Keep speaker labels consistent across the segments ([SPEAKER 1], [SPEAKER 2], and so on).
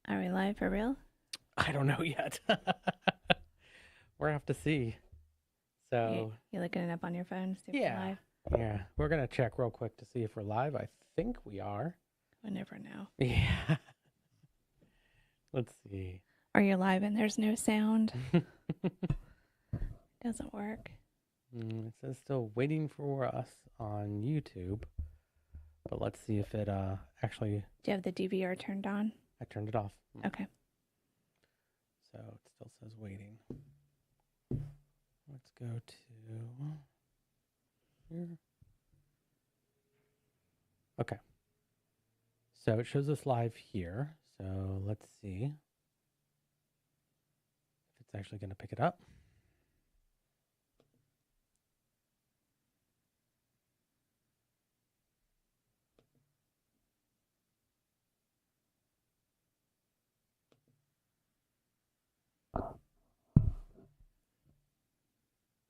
[SPEAKER 1] Are we live for real?
[SPEAKER 2] I don't know yet. We'll have to see. So,
[SPEAKER 1] You looking it up on your phone to see if we're
[SPEAKER 2] yeah.
[SPEAKER 1] live?
[SPEAKER 2] Yeah. We're going to check real quick to see if we're live. I think we are.
[SPEAKER 1] We'll never know.
[SPEAKER 2] Yeah. Let's see.
[SPEAKER 1] Are you live and there's no sound? Doesn't work.
[SPEAKER 2] It says still waiting for us on YouTube. But let's see if it actually...
[SPEAKER 1] Do you have the DVR turned on?
[SPEAKER 2] I turned it off.
[SPEAKER 1] Okay.
[SPEAKER 2] So it still says waiting. Let's go to here. Okay. So it shows us live here. So let's see if it's actually going to pick it up.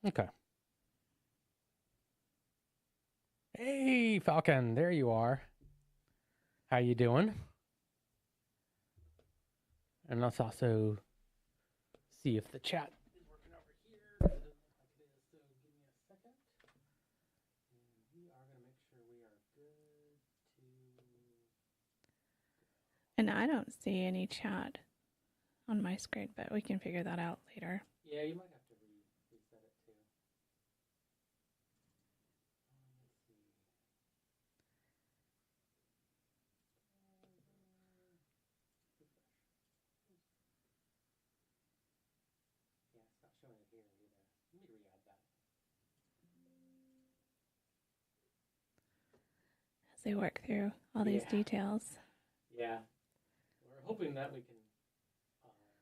[SPEAKER 2] Okay. Hey, Falcon, there you are. How you doing? And let's also see if the chat is working over here. It doesn't look like it is, so give me a second. And we are going to make sure we are good to...
[SPEAKER 1] And I don't see any chat on my screen, but we can figure that out later.
[SPEAKER 2] Yeah, you might have to reset it too. Let's see. Yeah, it's not showing it here either. Let me re-add that.
[SPEAKER 1] As they work through all these details.
[SPEAKER 2] Yeah. We're hoping that we can get in his chat box.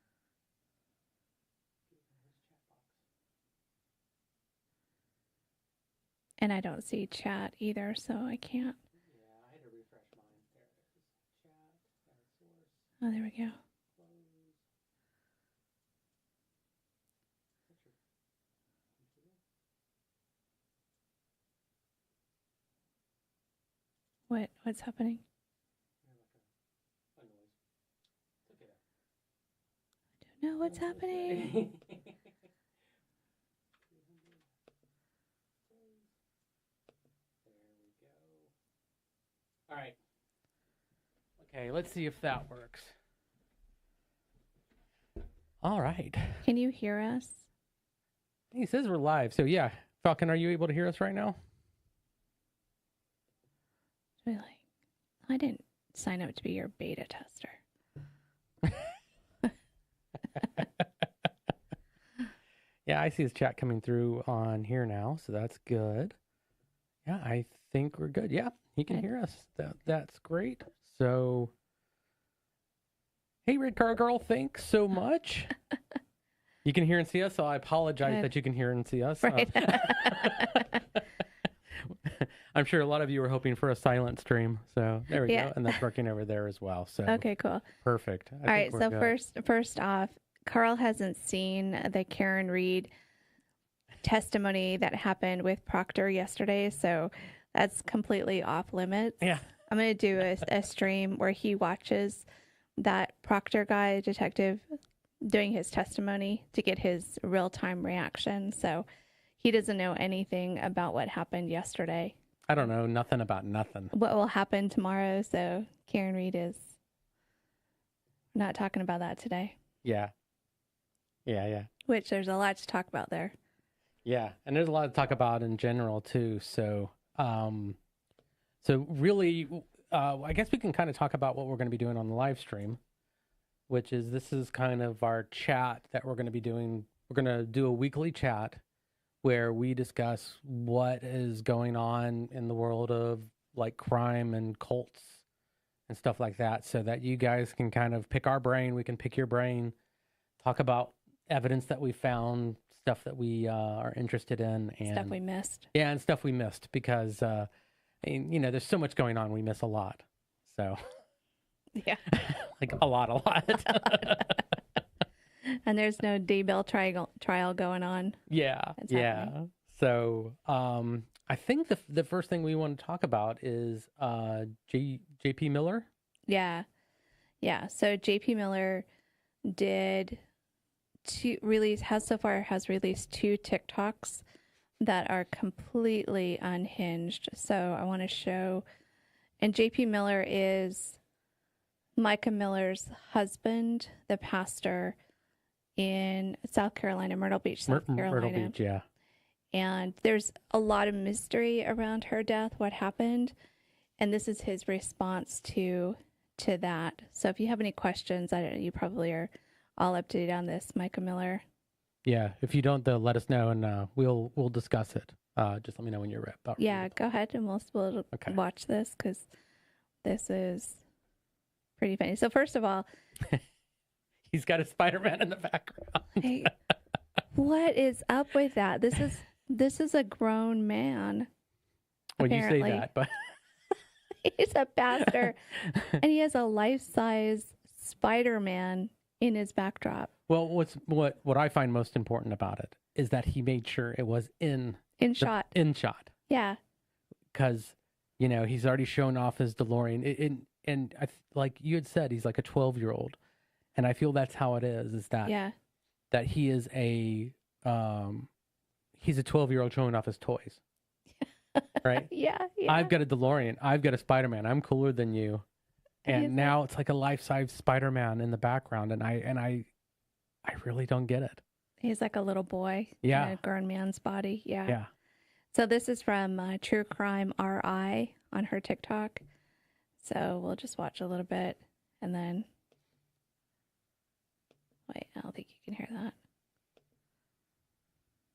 [SPEAKER 1] And I don't see chat either, so I can't.
[SPEAKER 2] Yeah, I had to refresh mine. There it is. Chat, add source,
[SPEAKER 1] Oh, there we go.
[SPEAKER 2] close. What's your computer?
[SPEAKER 1] What's happening?
[SPEAKER 2] Yeah, like a noise. It's okay though.
[SPEAKER 1] I don't know what's happening.
[SPEAKER 2] 300. There we go. All right. Okay, let's see if that works. All right.
[SPEAKER 1] Can you hear us?
[SPEAKER 2] He says we're live. So yeah, Falcon, are you able to hear us right now?
[SPEAKER 1] Really? I didn't sign up to be your beta tester.
[SPEAKER 2] Yeah, I see his chat coming through on here now, so that's good. Yeah, I think we're good. Yeah, he can hear us. That's great. So, hey, Red Car Girl, thanks so much. You can hear and see us, so I apologize that you can hear and see us.
[SPEAKER 1] Right.
[SPEAKER 2] I'm sure a lot of you were hoping for a silent stream, so there we go, and that's working over there as well. So
[SPEAKER 1] Okay, cool.
[SPEAKER 2] Perfect.
[SPEAKER 1] All right, so first off, Carl hasn't seen the Karen Reed testimony that happened with Proctor yesterday, so that's completely off limits.
[SPEAKER 2] Yeah.
[SPEAKER 1] I'm going to do a stream where he watches that Proctor guy, detective, doing his testimony to get his real-time reaction. So he doesn't know anything about what happened yesterday.
[SPEAKER 2] I don't know nothing about nothing.
[SPEAKER 1] What will happen tomorrow, so Karen Reed is not talking about that today.
[SPEAKER 2] Yeah. Yeah.
[SPEAKER 1] Which there's a lot to talk about there.
[SPEAKER 2] Yeah, and there's a lot to talk about in general too. So, really, I guess we can kind of talk about what we're going to be doing on the live stream, which is this is kind of our chat that we're going to be doing. We're going to do a weekly chat where we discuss what is going on in the world of like crime and cults and stuff like that, so that you guys can kind of pick our brain. We can pick your brain, talk about evidence that we found, stuff that we are interested in, and
[SPEAKER 1] stuff we missed.
[SPEAKER 2] Yeah, and stuff we missed because there's so much going on. We miss a lot. So
[SPEAKER 1] yeah,
[SPEAKER 2] like a lot.
[SPEAKER 1] And there's no D-Bill trial going on.
[SPEAKER 2] Yeah, yeah. So I think the first thing we want to talk about is JP Miller.
[SPEAKER 1] Yeah. Yeah. So JP Miller did has released 2 TikToks that are completely unhinged. So I want to show, and JP Miller is Micah Miller's husband, the pastor in South Carolina, Myrtle Beach, South Carolina.
[SPEAKER 2] Myrtle Beach, yeah.
[SPEAKER 1] And there's a lot of mystery around her death, what happened. And this is his response to that. So if you have any questions, I don't know, you probably are all up to date on this, Micah Miller.
[SPEAKER 2] Yeah, if you don't, though, let us know, and we'll discuss it. Just let me know when you're ready.
[SPEAKER 1] Yeah, go ahead, and we'll watch this, because this is pretty funny. So first of all,
[SPEAKER 2] he's got a Spider-Man in the background.
[SPEAKER 1] Hey, what is up with that? This is a grown man.
[SPEAKER 2] When
[SPEAKER 1] apparently.
[SPEAKER 2] You say that, but
[SPEAKER 1] he's a pastor, and he has a life-size Spider-Man in his backdrop.
[SPEAKER 2] Well, what I find most important about it is that he made sure it was in shot.
[SPEAKER 1] Yeah.
[SPEAKER 2] Because, he's already shown off his DeLorean. And like you had said, he's like a 12-year-old. And I feel that's how it is that that he is he's a 12-year-old showing off his toys. Right?
[SPEAKER 1] Yeah.
[SPEAKER 2] I've got a DeLorean. I've got a Spider-Man. I'm cooler than you. And now it's like a life-size Spider-Man in the background, and I really don't get it.
[SPEAKER 1] He's like a little boy in a grown man's body. Yeah.
[SPEAKER 2] Yeah.
[SPEAKER 1] So this is from True Crime RI on her TikTok. So we'll just watch a little bit, and then wait. I don't think you can hear that.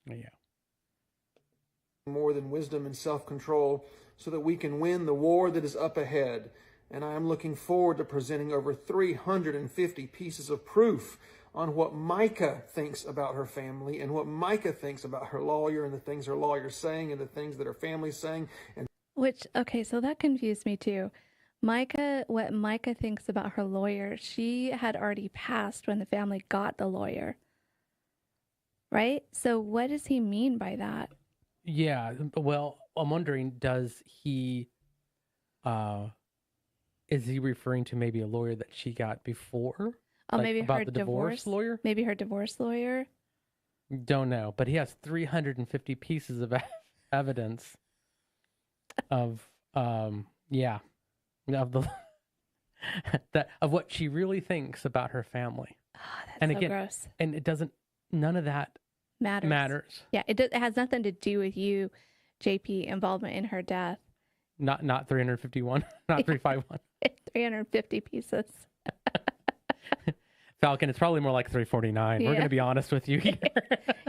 [SPEAKER 2] Yeah.
[SPEAKER 3] More than wisdom and self-control, so that we can win the war that is up ahead. And I am looking forward to presenting over 350 pieces of proof on what Micah thinks about her family, and what Micah thinks about her lawyer, and the things her lawyer's saying, and the things that her family's saying.
[SPEAKER 1] Okay, so that confused me too. What Micah thinks about her lawyer, she had already passed when the family got the lawyer. Right? So what does he mean by that?
[SPEAKER 2] Yeah, well, I'm wondering, is he referring to maybe a lawyer that she got before?
[SPEAKER 1] Oh, maybe
[SPEAKER 2] about
[SPEAKER 1] her
[SPEAKER 2] the divorce lawyer?
[SPEAKER 1] Maybe her divorce lawyer?
[SPEAKER 2] Don't know, but he has 350 pieces of evidence of of what she really thinks about her family.
[SPEAKER 1] Oh, that's so gross.
[SPEAKER 2] And it doesn't, none of that matters.
[SPEAKER 1] Yeah, it has nothing to do with you, JP, involvement in her death.
[SPEAKER 2] Not 351, not 351.
[SPEAKER 1] 350 pieces.
[SPEAKER 2] Falcon, it's probably more like 349. We're going to be honest with you here.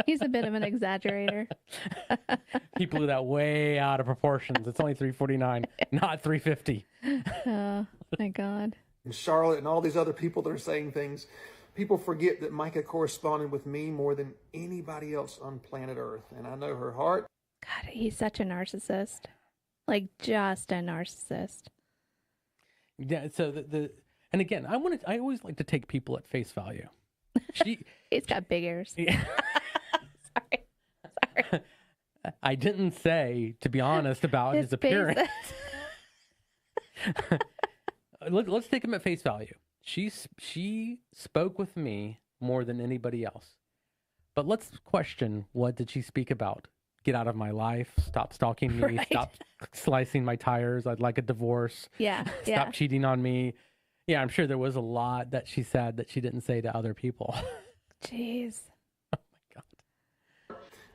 [SPEAKER 1] He's a bit of an exaggerator.
[SPEAKER 2] He blew that way out of proportions. It's only 349, not 350.
[SPEAKER 1] Oh, my God.
[SPEAKER 3] And Charlotte and all these other people that are saying things, people forget that Micah corresponded with me more than anybody else on planet Earth. And I know her heart.
[SPEAKER 1] God, he's such a narcissist. Like, just a narcissist.
[SPEAKER 2] Yeah, so and again, I always like to take people at face value.
[SPEAKER 1] He's got big ears.
[SPEAKER 2] Yeah. Sorry. I didn't say, to be honest, about his appearance. Let's take him at face value. She spoke with me more than anybody else. But let's question, what did she speak about? Get out of my life. Stop stalking me. Right. Stop slicing my tires. I'd like a divorce.
[SPEAKER 1] Yeah.
[SPEAKER 2] Stop cheating on me. Yeah, I'm sure there was a lot that she said that she didn't say to other people.
[SPEAKER 1] Jeez.
[SPEAKER 2] Oh, my God.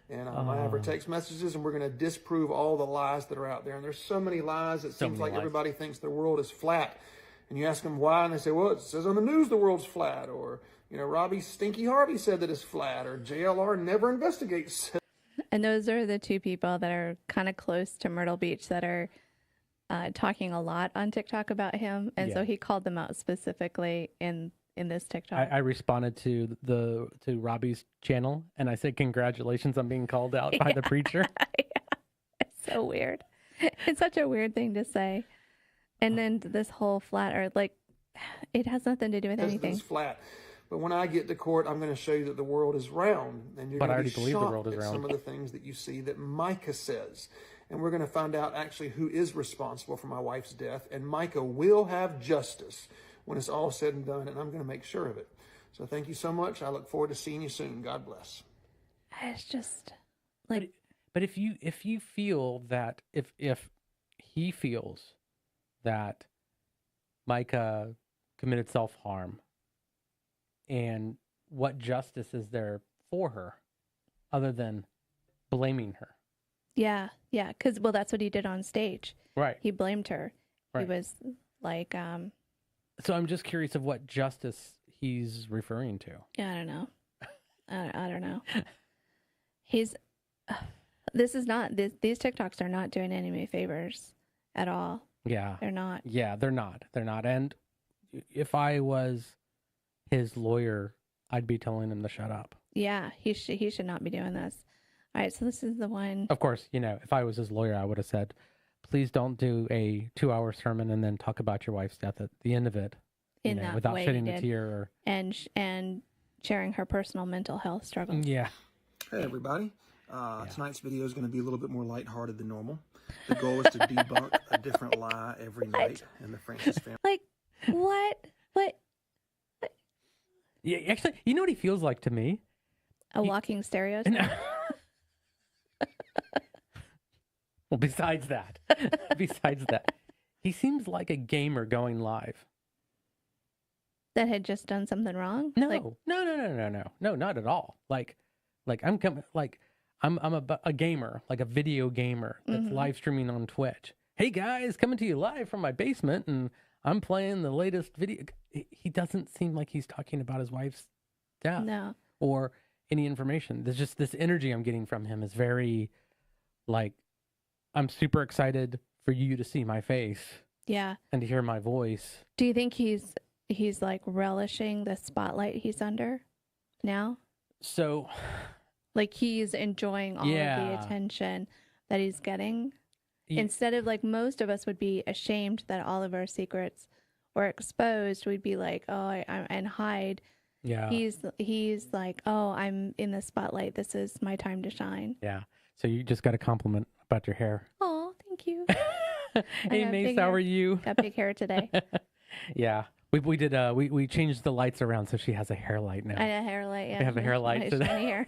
[SPEAKER 3] And I have her text messages, and we're going to disprove all the lies that are out there. And there's so many lies, it seems like everybody thinks the world is flat. And you ask them why, and they say, well, it says on the news the world's flat. Or, Robbie Stinky Harvey said that it's flat. Or JLR never investigates.
[SPEAKER 1] And those are the 2 people that are kind of close to Myrtle Beach that are talking a lot on TikTok about him. And so he called them out specifically in this TikTok.
[SPEAKER 2] I responded to Robbie's channel, and I said, congratulations on being called out by the preacher.
[SPEAKER 1] Yeah. It's so weird. It's such a weird thing to say. And then this whole flat earth, like, it has nothing to do with anything.
[SPEAKER 3] It's flat. But when I get to court, I'm going to show you that the world is round. And you're going to be shocked at some of the things that you see that Micah says. And we're going to find out actually who is responsible for my wife's death. And Micah will have justice. when it's all said and done, and I'm going to make sure of it. So thank you so much. I look forward to seeing you soon. God bless.
[SPEAKER 1] It's just like,
[SPEAKER 2] but if you feel that if he feels that Micah committed self-harm, and what justice is there for her other than blaming her?
[SPEAKER 1] yeah, because that's what he did on stage.
[SPEAKER 2] Right.
[SPEAKER 1] He blamed her.
[SPEAKER 2] Right.
[SPEAKER 1] He was like,
[SPEAKER 2] So I'm just curious of what justice he's referring to.
[SPEAKER 1] yeah, I don't know. I don't know. He's. This is not. These TikToks are not doing any favors at all.
[SPEAKER 2] Yeah.
[SPEAKER 1] They're not.
[SPEAKER 2] Yeah, they're not. They're not. And if I was his lawyer, I'd be telling him to shut up.
[SPEAKER 1] Yeah, he should not be doing this. All right, so this is the one.
[SPEAKER 2] Of course, if I was his lawyer, I would have said, please don't do a 2-hour sermon and then talk about your wife's death at the end of it,
[SPEAKER 1] in that
[SPEAKER 2] without
[SPEAKER 1] way
[SPEAKER 2] shedding
[SPEAKER 1] he
[SPEAKER 2] a
[SPEAKER 1] did.
[SPEAKER 2] tear. Or...
[SPEAKER 1] And sharing her personal mental health struggles.
[SPEAKER 2] Yeah.
[SPEAKER 3] Hey, everybody. Tonight's video is going to be a little bit more lighthearted than normal. The goal is to debunk a different lie every night in the Francis family.
[SPEAKER 1] Like, what?
[SPEAKER 2] Yeah, actually, you know what he feels like to me?
[SPEAKER 1] A walking stereotype?
[SPEAKER 2] Well, besides that, he seems like a gamer going live.
[SPEAKER 1] That had just done something wrong?
[SPEAKER 2] No,
[SPEAKER 1] Like,
[SPEAKER 2] no, not at all. Like I'm a gamer, like a video gamer that's live streaming on Twitch. Hey guys, coming to you live from my basement, and I'm playing the latest video. He doesn't seem like he's talking about his wife's death or any information. There's just this energy I'm getting from him is very, like, I'm super excited for you to see my face.
[SPEAKER 1] Yeah.
[SPEAKER 2] And to hear my voice.
[SPEAKER 1] Do you think he's like relishing the spotlight he's under now?
[SPEAKER 2] So,
[SPEAKER 1] like he's enjoying all of the attention that he's getting. Instead of, like, most of us would be ashamed that all of our secrets were exposed, we'd be like, oh, and hide.
[SPEAKER 2] Yeah.
[SPEAKER 1] He's like, oh, I'm in the spotlight. This is my time to shine.
[SPEAKER 2] Yeah. So you just got a compliment about your hair.
[SPEAKER 1] Oh, thank you.
[SPEAKER 2] Hey, Mace, how are you?
[SPEAKER 1] Got big hair today.
[SPEAKER 2] Yeah. We did we changed the lights around so she has a hair light now.
[SPEAKER 1] I had a hair light, yeah.
[SPEAKER 2] We have a hair light
[SPEAKER 1] nice
[SPEAKER 2] today.
[SPEAKER 1] shiny hair.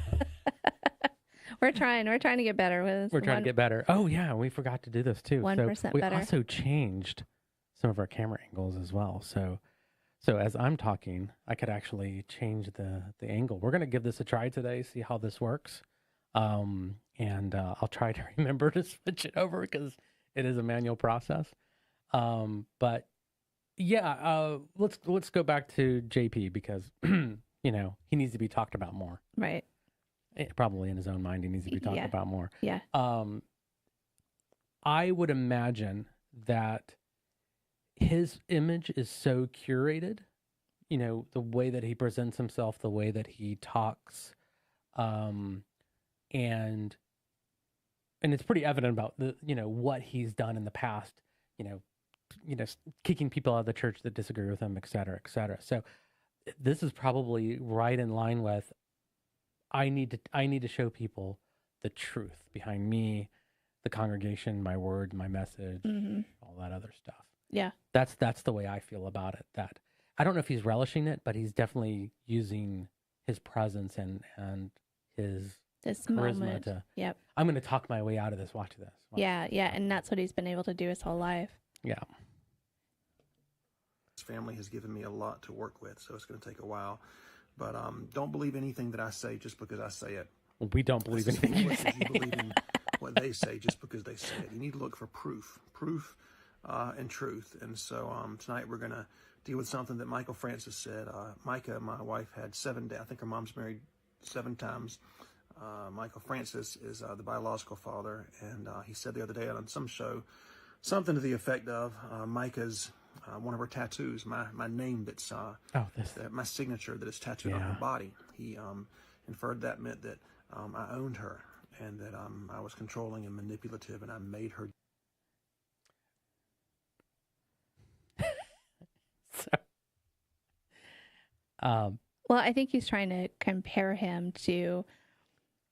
[SPEAKER 1] We're trying to get better with this.
[SPEAKER 2] We're trying to get better. Oh yeah, we forgot to do this too.
[SPEAKER 1] 1%
[SPEAKER 2] so we
[SPEAKER 1] better.
[SPEAKER 2] also changed some of our camera angles as well. So as I'm talking, I could actually change the angle. We're gonna give this a try today, see how this works. And I'll try to remember to switch it over because it is a manual process. But yeah, let's go back to JP because he needs to be talked about more.
[SPEAKER 1] Right.
[SPEAKER 2] Probably in his own mind, he needs to be talked about more.
[SPEAKER 1] Yeah.
[SPEAKER 2] I would imagine that his image is so curated, the way that he presents himself, the way that he talks, and it's pretty evident about what he's done in the past, kicking people out of the church that disagree with him, et cetera, et cetera. So this is probably right in line with, I need to show people the truth behind me, the congregation, my word, my message, all that other stuff.
[SPEAKER 1] Yeah.
[SPEAKER 2] That's the way I feel about it. That I don't know if he's relishing it, but he's definitely using his presence and his charisma
[SPEAKER 1] moment.
[SPEAKER 2] to.
[SPEAKER 1] Yep.
[SPEAKER 2] I'm going to talk my way out of this. Watch this.
[SPEAKER 1] Yeah, and that's what he's been able to do his whole life.
[SPEAKER 2] Yeah.
[SPEAKER 3] This family has given me a lot to work with, so it's going to take a while. But don't believe anything that I say just because I say it.
[SPEAKER 2] We don't believe anything you say.
[SPEAKER 3] You believe in what they say just because they say it. You need to look for proof and truth. And so tonight we're going to deal with something that Michael Francis said. Micah, my wife, had 7 days. I think her mom's married 7 times. Michael Francis is the biological father, and he said the other day on some show something to the effect of Micah's one of her tattoos, my name that's my signature that is tattooed on her body. He inferred that meant that I owned her and that I was controlling and manipulative, and I made her.
[SPEAKER 1] Well, I think he's trying to compare him to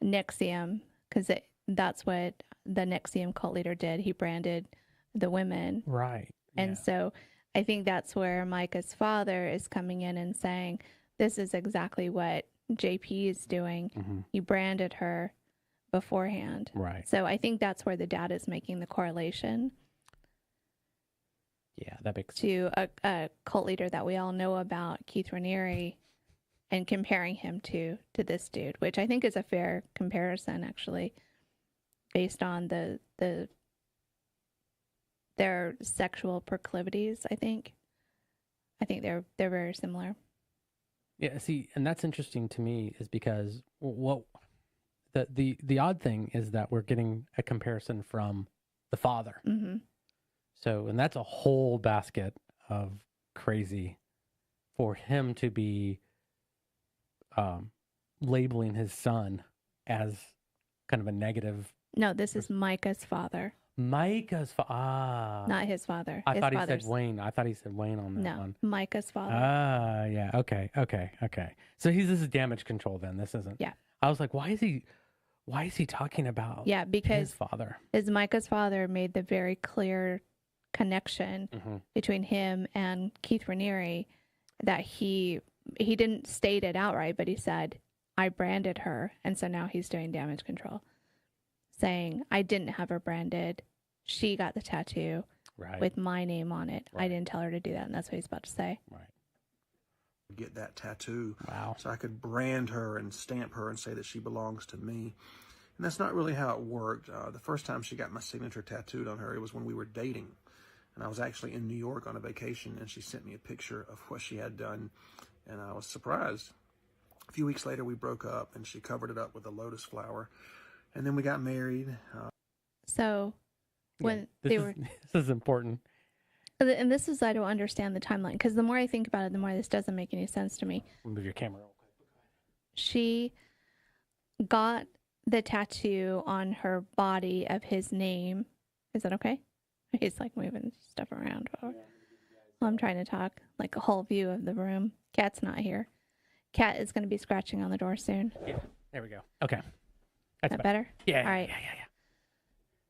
[SPEAKER 1] Nexium because that's what the Nexium cult leader did. He branded the women.
[SPEAKER 2] Right.
[SPEAKER 1] And so I think that's where Micah's father is coming in and saying, this is exactly what JP is doing.
[SPEAKER 2] Mm-hmm.
[SPEAKER 1] He branded her beforehand.
[SPEAKER 2] Right.
[SPEAKER 1] So I think that's where the dad is making the correlation
[SPEAKER 2] Yeah, that makes
[SPEAKER 1] to a cult leader that we all know about, Keith Raniere, and comparing him to this dude, which I think is a fair comparison, actually, based on their sexual proclivities. I think they're very similar.
[SPEAKER 2] Yeah, see, and that's interesting to me is because what the odd thing is that we're getting a comparison from the father.
[SPEAKER 1] Mm-hmm.
[SPEAKER 2] So, and that's a whole basket of crazy for him to be labeling his son as kind of a negative.
[SPEAKER 1] No, this is Micah's father,
[SPEAKER 2] Micah's
[SPEAKER 1] not his father.
[SPEAKER 2] I
[SPEAKER 1] His
[SPEAKER 2] thought he
[SPEAKER 1] father's-
[SPEAKER 2] said Wayne. I thought he said Wayne on that
[SPEAKER 1] No,
[SPEAKER 2] one.
[SPEAKER 1] Micah's father.
[SPEAKER 2] Yeah. Okay. So this is damage control then. This isn't.
[SPEAKER 1] Yeah.
[SPEAKER 2] I was like, why is he talking about
[SPEAKER 1] Yeah, because
[SPEAKER 2] his father?
[SPEAKER 1] His Micah's father made the very clear connection
[SPEAKER 2] Mm-hmm.
[SPEAKER 1] between him and Keith Raniere that he didn't state it outright, but he said, I branded her. And so now he's doing damage control, saying, I didn't have her branded. She got the tattoo
[SPEAKER 2] Right.
[SPEAKER 1] with my name on it. I
[SPEAKER 2] Right.
[SPEAKER 1] didn't tell her to do that. And that's what he's about to say.
[SPEAKER 2] Right.
[SPEAKER 3] Get that tattoo.
[SPEAKER 2] Wow.
[SPEAKER 3] So I could brand her and stamp her and say that she belongs to me. And that's not really how it worked. The first time she got my signature tattooed on her, it was when we were dating. And I was actually in New York on a vacation, and she sent me a picture of what she had done, and I was surprised. A few weeks later, we broke up, and she covered it up with a lotus flower. And then we got married.
[SPEAKER 1] So when
[SPEAKER 2] Yeah,
[SPEAKER 1] they were,
[SPEAKER 2] this is important.
[SPEAKER 1] and this is, I don't understand the timeline, because the more I think about it, the more this doesn't make any sense to me.
[SPEAKER 2] Move your camera real quick.
[SPEAKER 1] She got the tattoo on her body of his name. Is that okay? He's like moving stuff around while I'm trying to talk, like a whole view of the room. Cat's not here. Cat is going to be scratching on the door soon.
[SPEAKER 2] Yeah. There we go. Okay.
[SPEAKER 1] Is
[SPEAKER 2] That's
[SPEAKER 1] that better?
[SPEAKER 2] Yeah.
[SPEAKER 1] All right.
[SPEAKER 2] Yeah.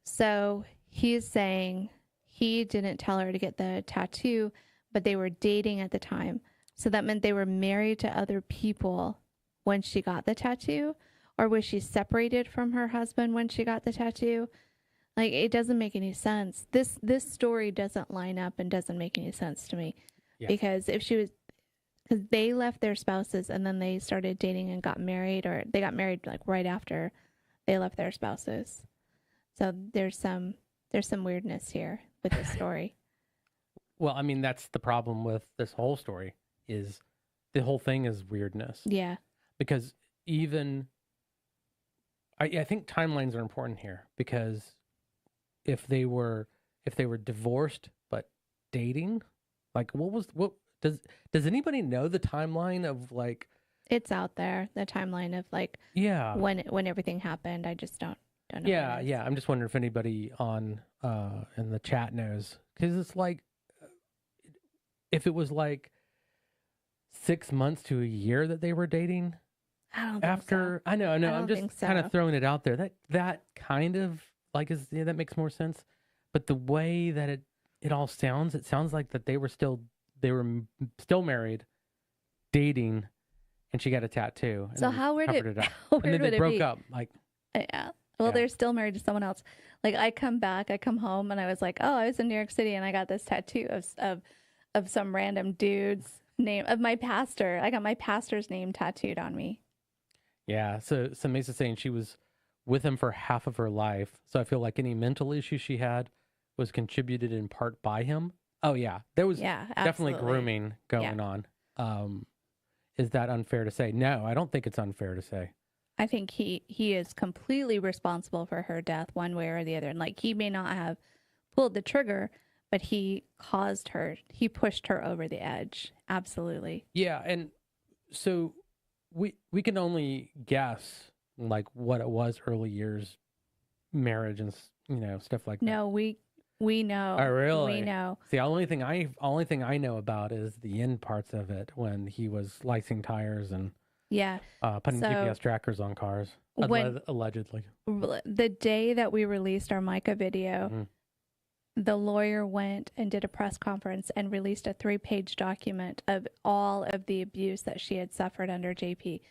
[SPEAKER 1] So he's saying he didn't tell her to get the tattoo, but they were dating at the time. So that meant they were married to other people when she got the tattoo, or was she separated from her husband when she got the tattoo? Like, it doesn't make any sense. This story doesn't line up and doesn't make any sense to me.
[SPEAKER 2] Yeah.
[SPEAKER 1] Because because they left their spouses and then they started dating and got married, or they got married like right after they left their spouses. So there's some weirdness here with this story.
[SPEAKER 2] Well, I mean, that's the problem with this whole story is the whole thing is weirdness.
[SPEAKER 1] Yeah.
[SPEAKER 2] Because even I think timelines are important here, because if they were divorced but dating, like what does anybody know the timeline of, like,
[SPEAKER 1] It's out there, the timeline of like when everything happened. I just don't know.
[SPEAKER 2] Yeah. I'm just wondering if anybody on in the chat knows, because it's like if it was like 6 months to a year that they were dating.
[SPEAKER 1] I don't think
[SPEAKER 2] After
[SPEAKER 1] so.
[SPEAKER 2] I know.
[SPEAKER 1] I
[SPEAKER 2] I'm
[SPEAKER 1] don't
[SPEAKER 2] just
[SPEAKER 1] think so.
[SPEAKER 2] kind of throwing it out there. That kind of like that makes more sense. But the way that it all sounds, it sounds like that they were still married, dating, and she got a tattoo. And
[SPEAKER 1] So
[SPEAKER 2] then
[SPEAKER 1] how weird
[SPEAKER 2] covered
[SPEAKER 1] it-
[SPEAKER 2] up.
[SPEAKER 1] how
[SPEAKER 2] and then
[SPEAKER 1] weird
[SPEAKER 2] they
[SPEAKER 1] would it
[SPEAKER 2] broke
[SPEAKER 1] be?
[SPEAKER 2] up. Like,
[SPEAKER 1] Yeah. Well,
[SPEAKER 2] Yeah.
[SPEAKER 1] they're still married to someone else. Like, I come home and I was like, oh, I was in New York City and I got this tattoo of some random dude's name, of my pastor. I got my pastor's name tattooed on me.
[SPEAKER 2] yeah. So Mesa's saying she was with him for half of her life. So I feel like any mental issues she had was contributed in part by him. Oh yeah, there was
[SPEAKER 1] Yeah,
[SPEAKER 2] definitely
[SPEAKER 1] absolutely.
[SPEAKER 2] grooming going on. Is that unfair to say? No, I don't think it's unfair to say.
[SPEAKER 1] I think he is completely responsible for her death one way or the other. And like, he may not have pulled the trigger, but he pushed her over the edge. Absolutely.
[SPEAKER 2] Yeah, and so we can only guess like what it was early years marriage and stuff like that.
[SPEAKER 1] No, we know.
[SPEAKER 2] Oh, really?
[SPEAKER 1] We know.
[SPEAKER 2] See, the only thing I know about is the end parts of it, when he was slicing tires and
[SPEAKER 1] Yeah.
[SPEAKER 2] putting
[SPEAKER 1] So,
[SPEAKER 2] GPS trackers on cars,
[SPEAKER 1] when-
[SPEAKER 2] allegedly.
[SPEAKER 1] The day that we released our Micah video,
[SPEAKER 2] Mhm.
[SPEAKER 1] the lawyer went and did a press conference and released a 3-page document of all of the abuse that she had suffered under JP.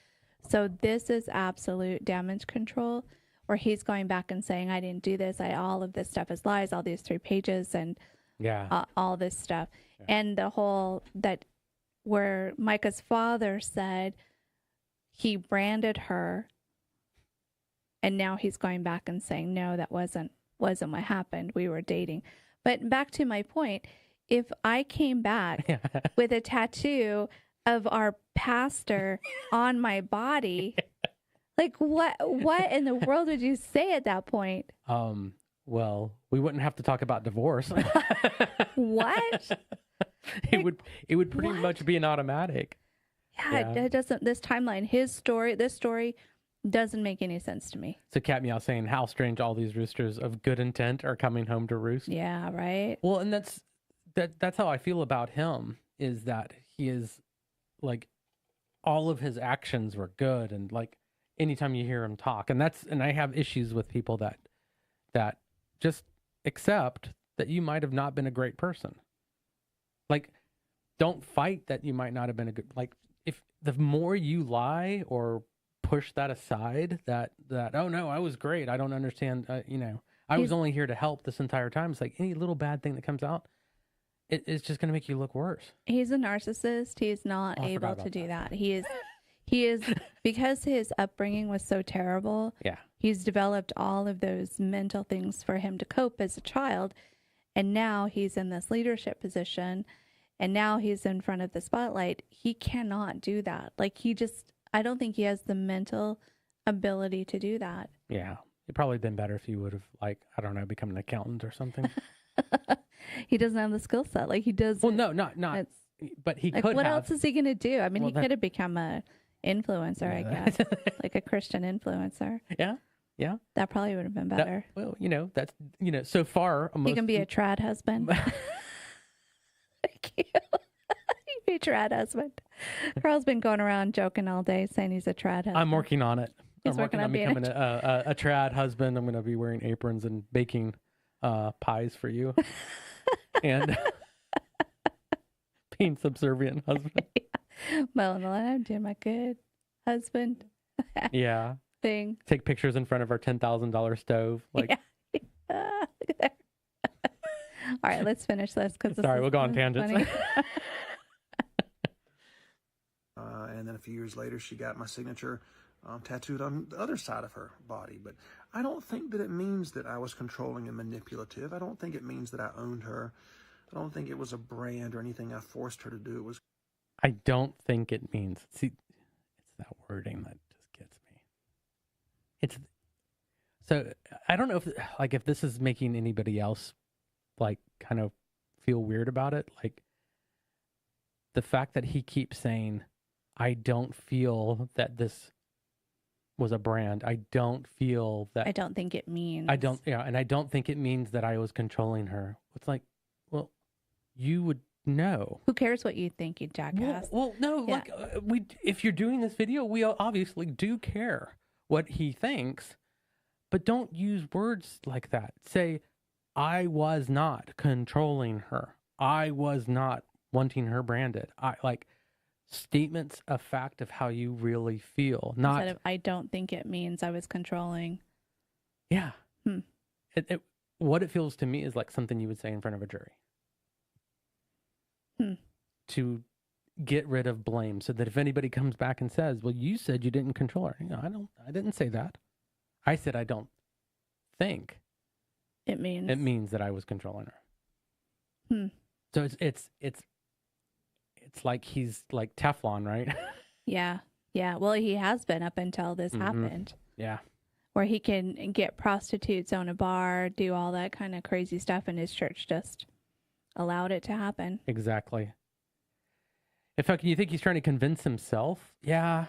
[SPEAKER 1] So this is absolute damage control, where he's going back and saying, I didn't do this. All of this stuff is lies, all these 3 pages and all this stuff. Yeah. And the whole that where Micah's father said he branded her, and now he's going back and saying, no, that wasn't what happened. We were dating. But back to my point, if I came back with a tattoo of our pastor on my body, like what in the world would you say at that point?
[SPEAKER 2] Well, we wouldn't have to talk about divorce.
[SPEAKER 1] What?
[SPEAKER 2] It would pretty much be an automatic.
[SPEAKER 1] Yeah, it doesn't. This timeline, this story doesn't make any sense to me.
[SPEAKER 2] So Cat Meow saying how strange all these roosters of good intent are coming home to roost.
[SPEAKER 1] Yeah, right.
[SPEAKER 2] Well, and that's how I feel about him, is that he is like, all of his actions were good, and like anytime you hear him talk, and I have issues with people that just accept that you might have not been a great person. Like, don't fight that you might not have been a good, like, if the more you lie or push that aside, that oh no, I was great, I don't understand, I was only here to help this entire time. It's like any little bad thing that comes out, it's just going to make you look worse.
[SPEAKER 1] He's a narcissist. He's not able to do that. He is because his upbringing was so terrible.
[SPEAKER 2] Yeah.
[SPEAKER 1] He's developed all of those mental things for him to cope as a child. And now he's in this leadership position, and now he's in front of the spotlight. He cannot do that. Like, I don't think he has the mental ability to do that.
[SPEAKER 2] Yeah. It'd probably been better if he would have, like, I don't know, become an accountant or something.
[SPEAKER 1] He doesn't have the skill set. Like, he does.
[SPEAKER 2] Well, no, not. But he could have.
[SPEAKER 1] What else is he going to do? I mean, he could have become a influencer, I guess, like a Christian influencer.
[SPEAKER 2] Yeah. Yeah.
[SPEAKER 1] That probably would have been better.
[SPEAKER 2] That's, so far.
[SPEAKER 1] He can be a trad husband. He'd be a trad husband. Carl's been going around joking all day saying he's a trad husband.
[SPEAKER 2] I'm working on it.
[SPEAKER 1] He's working on
[SPEAKER 2] becoming a trad husband. I'm going to be wearing aprons and baking pies for you. And being subservient husband.
[SPEAKER 1] Well, I'm doing my good husband.
[SPEAKER 2] Yeah.
[SPEAKER 1] Thing.
[SPEAKER 2] Take pictures in front of our $10,000 stove. Like,
[SPEAKER 1] look at that. All right, let's finish this.
[SPEAKER 2] Sorry, we'll go on tangents.
[SPEAKER 3] And then a few years later, she got my signature tattooed on the other side of her body. But I don't think that it means that I was controlling and manipulative. I don't think it means that I owned her. I don't think it was a brand or anything I forced her to do. It was.
[SPEAKER 2] I don't think it means. See, it's that wording that just gets me. So I don't know if this is making anybody else like kind of feel weird about it. Like, the fact that he keeps saying, I don't feel that this was a brand. I don't feel that.
[SPEAKER 1] I don't think it means.
[SPEAKER 2] And I don't think it means that I was controlling her. It's like, well, you would know.
[SPEAKER 1] Who cares what you think, you jackass?
[SPEAKER 2] Well, no, yeah. Like if you're doing this video, we obviously do care what he thinks, but don't use words like that. Say, I was not controlling her. I was not wanting her branded. Statements of fact of how you really feel. Not
[SPEAKER 1] instead of, I don't think it means I was controlling.
[SPEAKER 2] Yeah. What it feels to me is like something you would say in front of a jury. To get rid of blame, so that if anybody comes back and says, well, you said you didn't control her. I didn't say that. I said I don't think
[SPEAKER 1] it
[SPEAKER 2] means that I was controlling her. So it's like he's like Teflon, right?
[SPEAKER 1] Yeah. Well, he has been up until this happened.
[SPEAKER 2] Yeah.
[SPEAKER 1] Where he can get prostitutes on a bar, do all that kind of crazy stuff, and his church just allowed it to happen.
[SPEAKER 2] Exactly. In fact, you think he's trying to convince himself? Yeah,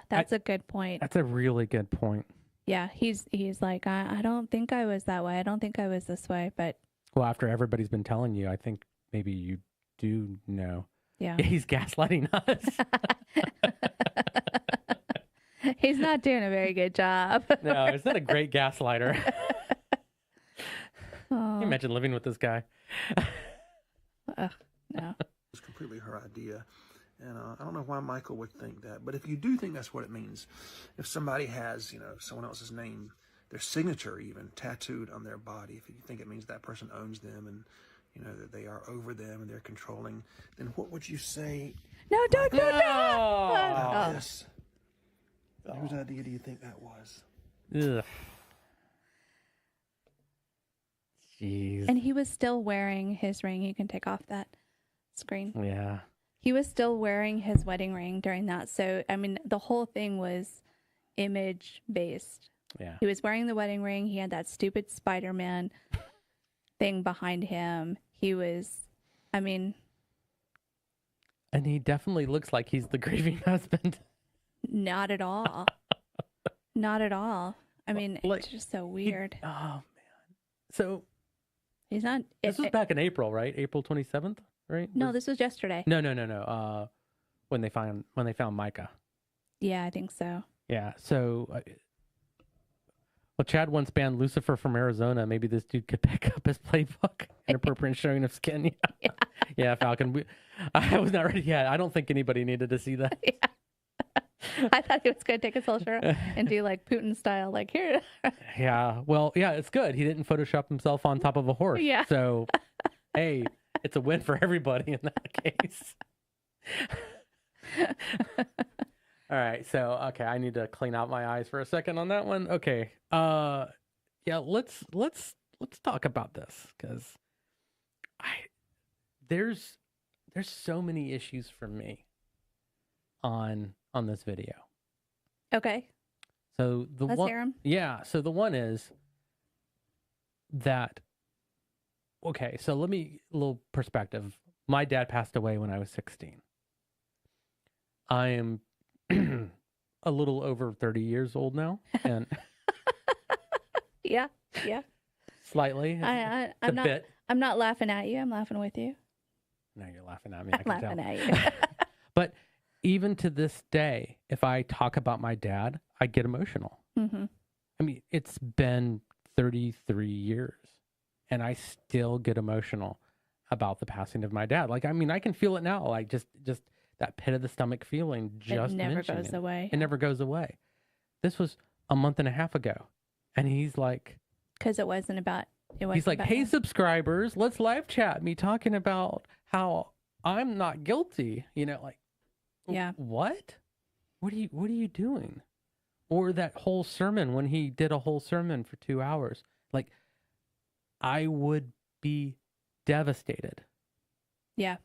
[SPEAKER 1] that's a good point.
[SPEAKER 2] That's a really good point.
[SPEAKER 1] Yeah, he's like, I don't think I was that way. I don't think I was this way. But
[SPEAKER 2] well, after everybody's been telling you, I think maybe you do know.
[SPEAKER 1] Yeah.
[SPEAKER 2] He's gaslighting us.
[SPEAKER 1] He's not doing a very good job.
[SPEAKER 2] No, he's not a great gaslighter.
[SPEAKER 1] Oh,
[SPEAKER 2] you imagine living with this guy?
[SPEAKER 1] No.
[SPEAKER 3] was completely her idea. And I don't know why Michael would think that. But if you do think that's what it means, if somebody has, someone else's name, their signature even, tattooed on their body, if you think it means that person owns them and, that they are over them and they're controlling, then what would you say?
[SPEAKER 1] No, don't.
[SPEAKER 3] About this? Whose idea do you think that was?
[SPEAKER 2] Ugh. Jeez.
[SPEAKER 1] And he was still wearing his ring. You can take off that screen.
[SPEAKER 2] Yeah.
[SPEAKER 1] He was still wearing his wedding ring during that. So, I mean, the whole thing was image based.
[SPEAKER 2] Yeah.
[SPEAKER 1] He was wearing the wedding ring. He had that stupid Spider-Man thing behind him. He was,
[SPEAKER 2] and he definitely looks like he's the grieving husband.
[SPEAKER 1] not at all. Not at all.
[SPEAKER 2] Like,
[SPEAKER 1] it's just so weird.
[SPEAKER 2] Oh, man. So,
[SPEAKER 1] He's not.
[SPEAKER 2] this was back in April, right? April 27th, right?
[SPEAKER 1] No, this was yesterday.
[SPEAKER 2] No. When they found Micah.
[SPEAKER 1] Yeah, I think so.
[SPEAKER 2] Yeah. So, well, Chad once banned Lucifer from Arizona. Maybe this dude could pick up his playbook. Inappropriate showing of skin. Yeah. Yeah, Falcon. I was not ready yet. I don't think anybody needed to see that.
[SPEAKER 1] Yeah. I thought he was going to take his whole shirt and do like Putin style, like here.
[SPEAKER 2] Yeah. Well, yeah, it's good. He didn't Photoshop himself on top of a horse.
[SPEAKER 1] Yeah.
[SPEAKER 2] So, hey, it's a win for everybody in that case. All right. So, okay, I need to clean out my eyes for a second on that one. Okay. Yeah, let's talk about this because there's so many issues for me on this video.
[SPEAKER 1] Okay.
[SPEAKER 2] So
[SPEAKER 1] Let's hear 'em.
[SPEAKER 2] Yeah. So the one is that. Okay. So a little perspective. My dad passed away when I was 16. I am a little over 30 years old now, and
[SPEAKER 1] Yeah.
[SPEAKER 2] slightly.
[SPEAKER 1] I'm
[SPEAKER 2] a
[SPEAKER 1] not.
[SPEAKER 2] bit.
[SPEAKER 1] I'm not laughing at you. I'm laughing with you.
[SPEAKER 2] No, you're laughing at me.
[SPEAKER 1] I'm
[SPEAKER 2] I can
[SPEAKER 1] laughing
[SPEAKER 2] tell.
[SPEAKER 1] at you.
[SPEAKER 2] But even to this day, if I talk about my dad, I get emotional.
[SPEAKER 1] Mm-hmm.
[SPEAKER 2] It's been 33 years, and I still get emotional about the passing of my dad. Like, I can feel it now. Like, just that pit of the stomach feeling. Just
[SPEAKER 1] it never
[SPEAKER 2] mentioning
[SPEAKER 1] goes away.
[SPEAKER 2] It never goes away. This was a month and a half ago, and he's like,
[SPEAKER 1] because it wasn't about.
[SPEAKER 2] He's like,
[SPEAKER 1] about
[SPEAKER 2] hey,
[SPEAKER 1] him.
[SPEAKER 2] subscribers, let's live chat me talking about how I'm not guilty.
[SPEAKER 1] Yeah.
[SPEAKER 2] What are you doing? Or that whole sermon when he did a whole sermon for 2 hours. Like, I would be devastated.
[SPEAKER 1] Yeah.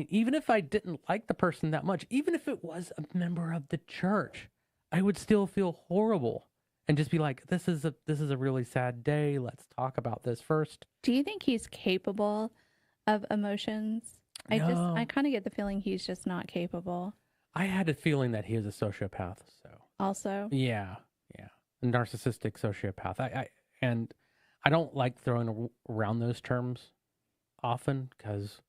[SPEAKER 2] Even if I didn't like the person that much, even if it was a member of the church, I would still feel horrible and just be like, this is a really sad day. Let's talk about this first.
[SPEAKER 1] Do you think he's capable of emotions?
[SPEAKER 2] No.
[SPEAKER 1] I kind of get the feeling he's just not capable.
[SPEAKER 2] I had a feeling that he was a sociopath. So
[SPEAKER 1] Also.
[SPEAKER 2] yeah, a narcissistic sociopath. I don't like throwing around those terms often because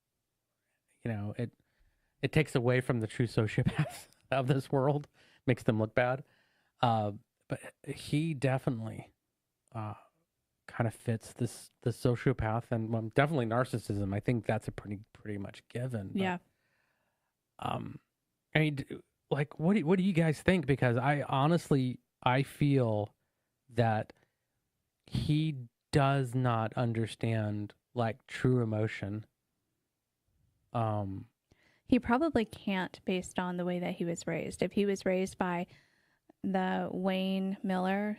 [SPEAKER 2] it takes away from the true sociopaths of this world, makes them look bad. But he definitely kind of fits the sociopath and definitely narcissism. I think that's a pretty much given. But,
[SPEAKER 1] Yeah.
[SPEAKER 2] like, what do you guys think? Because I feel that he does not understand like true emotion.
[SPEAKER 1] He probably can't based on the way that he was raised. If he was raised by the Wayne Miller,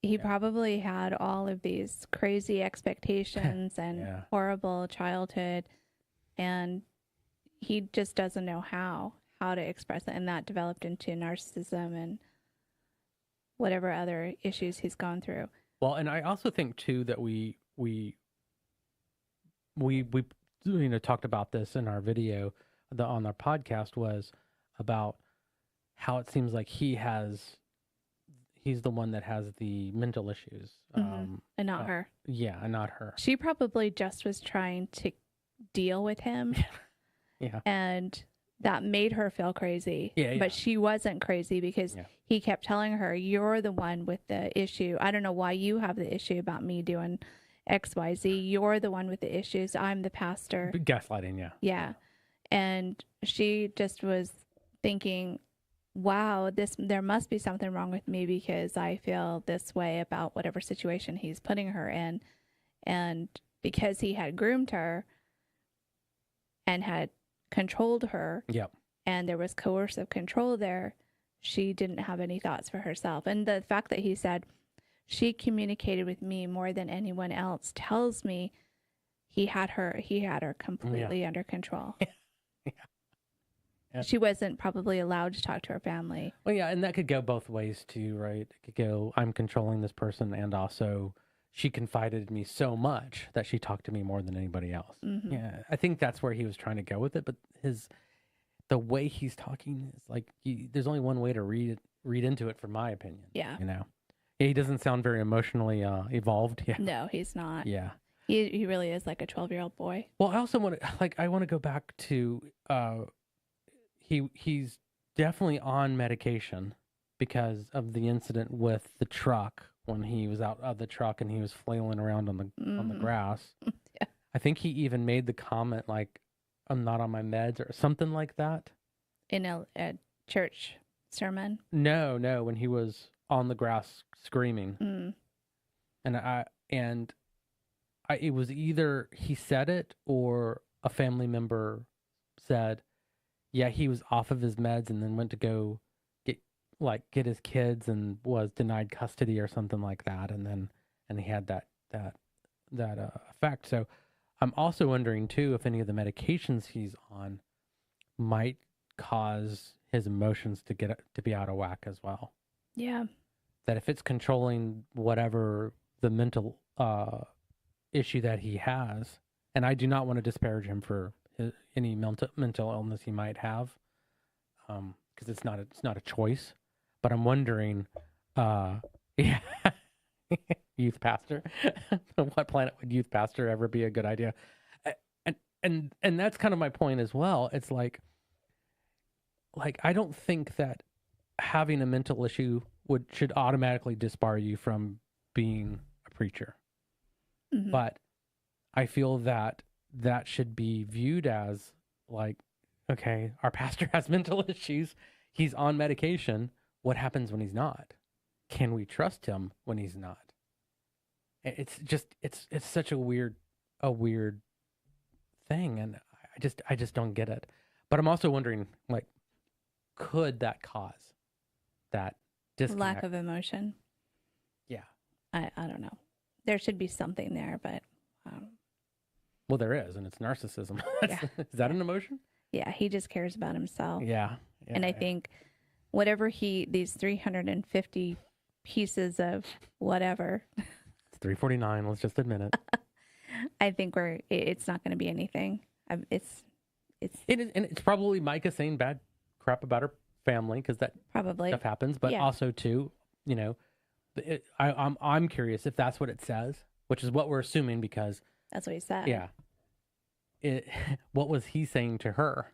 [SPEAKER 1] he probably had all of these crazy expectations and horrible childhood, and he just doesn't know how to express it, and that developed into narcissism and whatever other issues he's gone through.
[SPEAKER 2] Well, and I also think too that we talked about this in our video on our podcast, was about how it seems like he's the one that has the mental issues.
[SPEAKER 1] And not her.
[SPEAKER 2] Yeah, and not her.
[SPEAKER 1] She probably just was trying to deal with him.
[SPEAKER 2] Yeah.
[SPEAKER 1] And that made her feel crazy.
[SPEAKER 2] Yeah.
[SPEAKER 1] But she wasn't crazy because he kept telling her, you're the one with the issue. I don't know why you have the issue about me doing XYZ. You're the one with the issues. I'm the pastor.
[SPEAKER 2] Gaslighting, yeah.
[SPEAKER 1] Yeah. And she just was thinking, wow, there must be something wrong with me because I feel this way about whatever situation he's putting her in. And because he had groomed her and had controlled her,
[SPEAKER 2] Yep.
[SPEAKER 1] and there was coercive control there, she didn't have any thoughts for herself. And the fact that he said she communicated with me more than anyone else tells me he had her completely under control.
[SPEAKER 2] Yeah.
[SPEAKER 1] She wasn't probably allowed to talk to her family.
[SPEAKER 2] Well, yeah, and that could go both ways too, right? It could go, I'm controlling this person, and also she confided in me so much that she talked to me more than anybody else.
[SPEAKER 1] Mm-hmm.
[SPEAKER 2] Yeah, I think that's where he was trying to go with it, but the way he's talking is like, there's only one way to read into it, from my opinion.
[SPEAKER 1] Yeah.
[SPEAKER 2] You know? Yeah, he doesn't sound very emotionally evolved. Yeah.
[SPEAKER 1] No, he's not.
[SPEAKER 2] Yeah.
[SPEAKER 1] He really is like a 12-year-old boy.
[SPEAKER 2] Well, I also want to go back to he's definitely on medication because of the incident with the truck, when he was out of the truck and he was flailing around on the grass.
[SPEAKER 1] Yeah.
[SPEAKER 2] I think he even made the comment like, I'm not on my meds or something like that.
[SPEAKER 1] In a church sermon?
[SPEAKER 2] No, when he was on the grass screaming.
[SPEAKER 1] Mm.
[SPEAKER 2] And it was either he said it or a family member said, yeah, he was off of his meds and then went to go get his kids and was denied custody or something like that, and he had that effect. So I'm also wondering too if any of the medications he's on might cause his emotions to be out of whack as well.
[SPEAKER 1] Yeah.
[SPEAKER 2] That if it's controlling whatever the mental issue that he has, and I do not want to disparage him for any mental illness he might have, because it's not a choice. But I'm wondering, yeah, youth pastor. What planet would youth pastor ever be a good idea? And that's kind of my point as well. It's like I don't think that having a mental issue should automatically disbar you from being a preacher.
[SPEAKER 1] Mm-hmm.
[SPEAKER 2] But I feel that should be viewed as like, okay, our pastor has mental issues. He's on medication. What happens when he's not? Can we trust him when he's not? It's just, it's such a weird thing. And I just don't get it. But I'm also wondering, like, could that cause that disconnect?
[SPEAKER 1] Lack of emotion.
[SPEAKER 2] Yeah.
[SPEAKER 1] I don't know. There should be something there, but
[SPEAKER 2] well, there is, and it's narcissism.
[SPEAKER 1] Yeah.
[SPEAKER 2] Is that an emotion?
[SPEAKER 1] Yeah, he just cares about himself.
[SPEAKER 2] Yeah.
[SPEAKER 1] And I think whatever these 350 pieces of whatever.
[SPEAKER 2] It's 349. Let's just admit it.
[SPEAKER 1] I think it's not going to be anything. It is,
[SPEAKER 2] and it's probably Micah saying bad crap about her family, because that
[SPEAKER 1] probably
[SPEAKER 2] stuff happens. But also too, you know, I'm curious if that's what it says, which is what we're assuming, because
[SPEAKER 1] that's what he said.
[SPEAKER 2] Yeah. What was he saying to her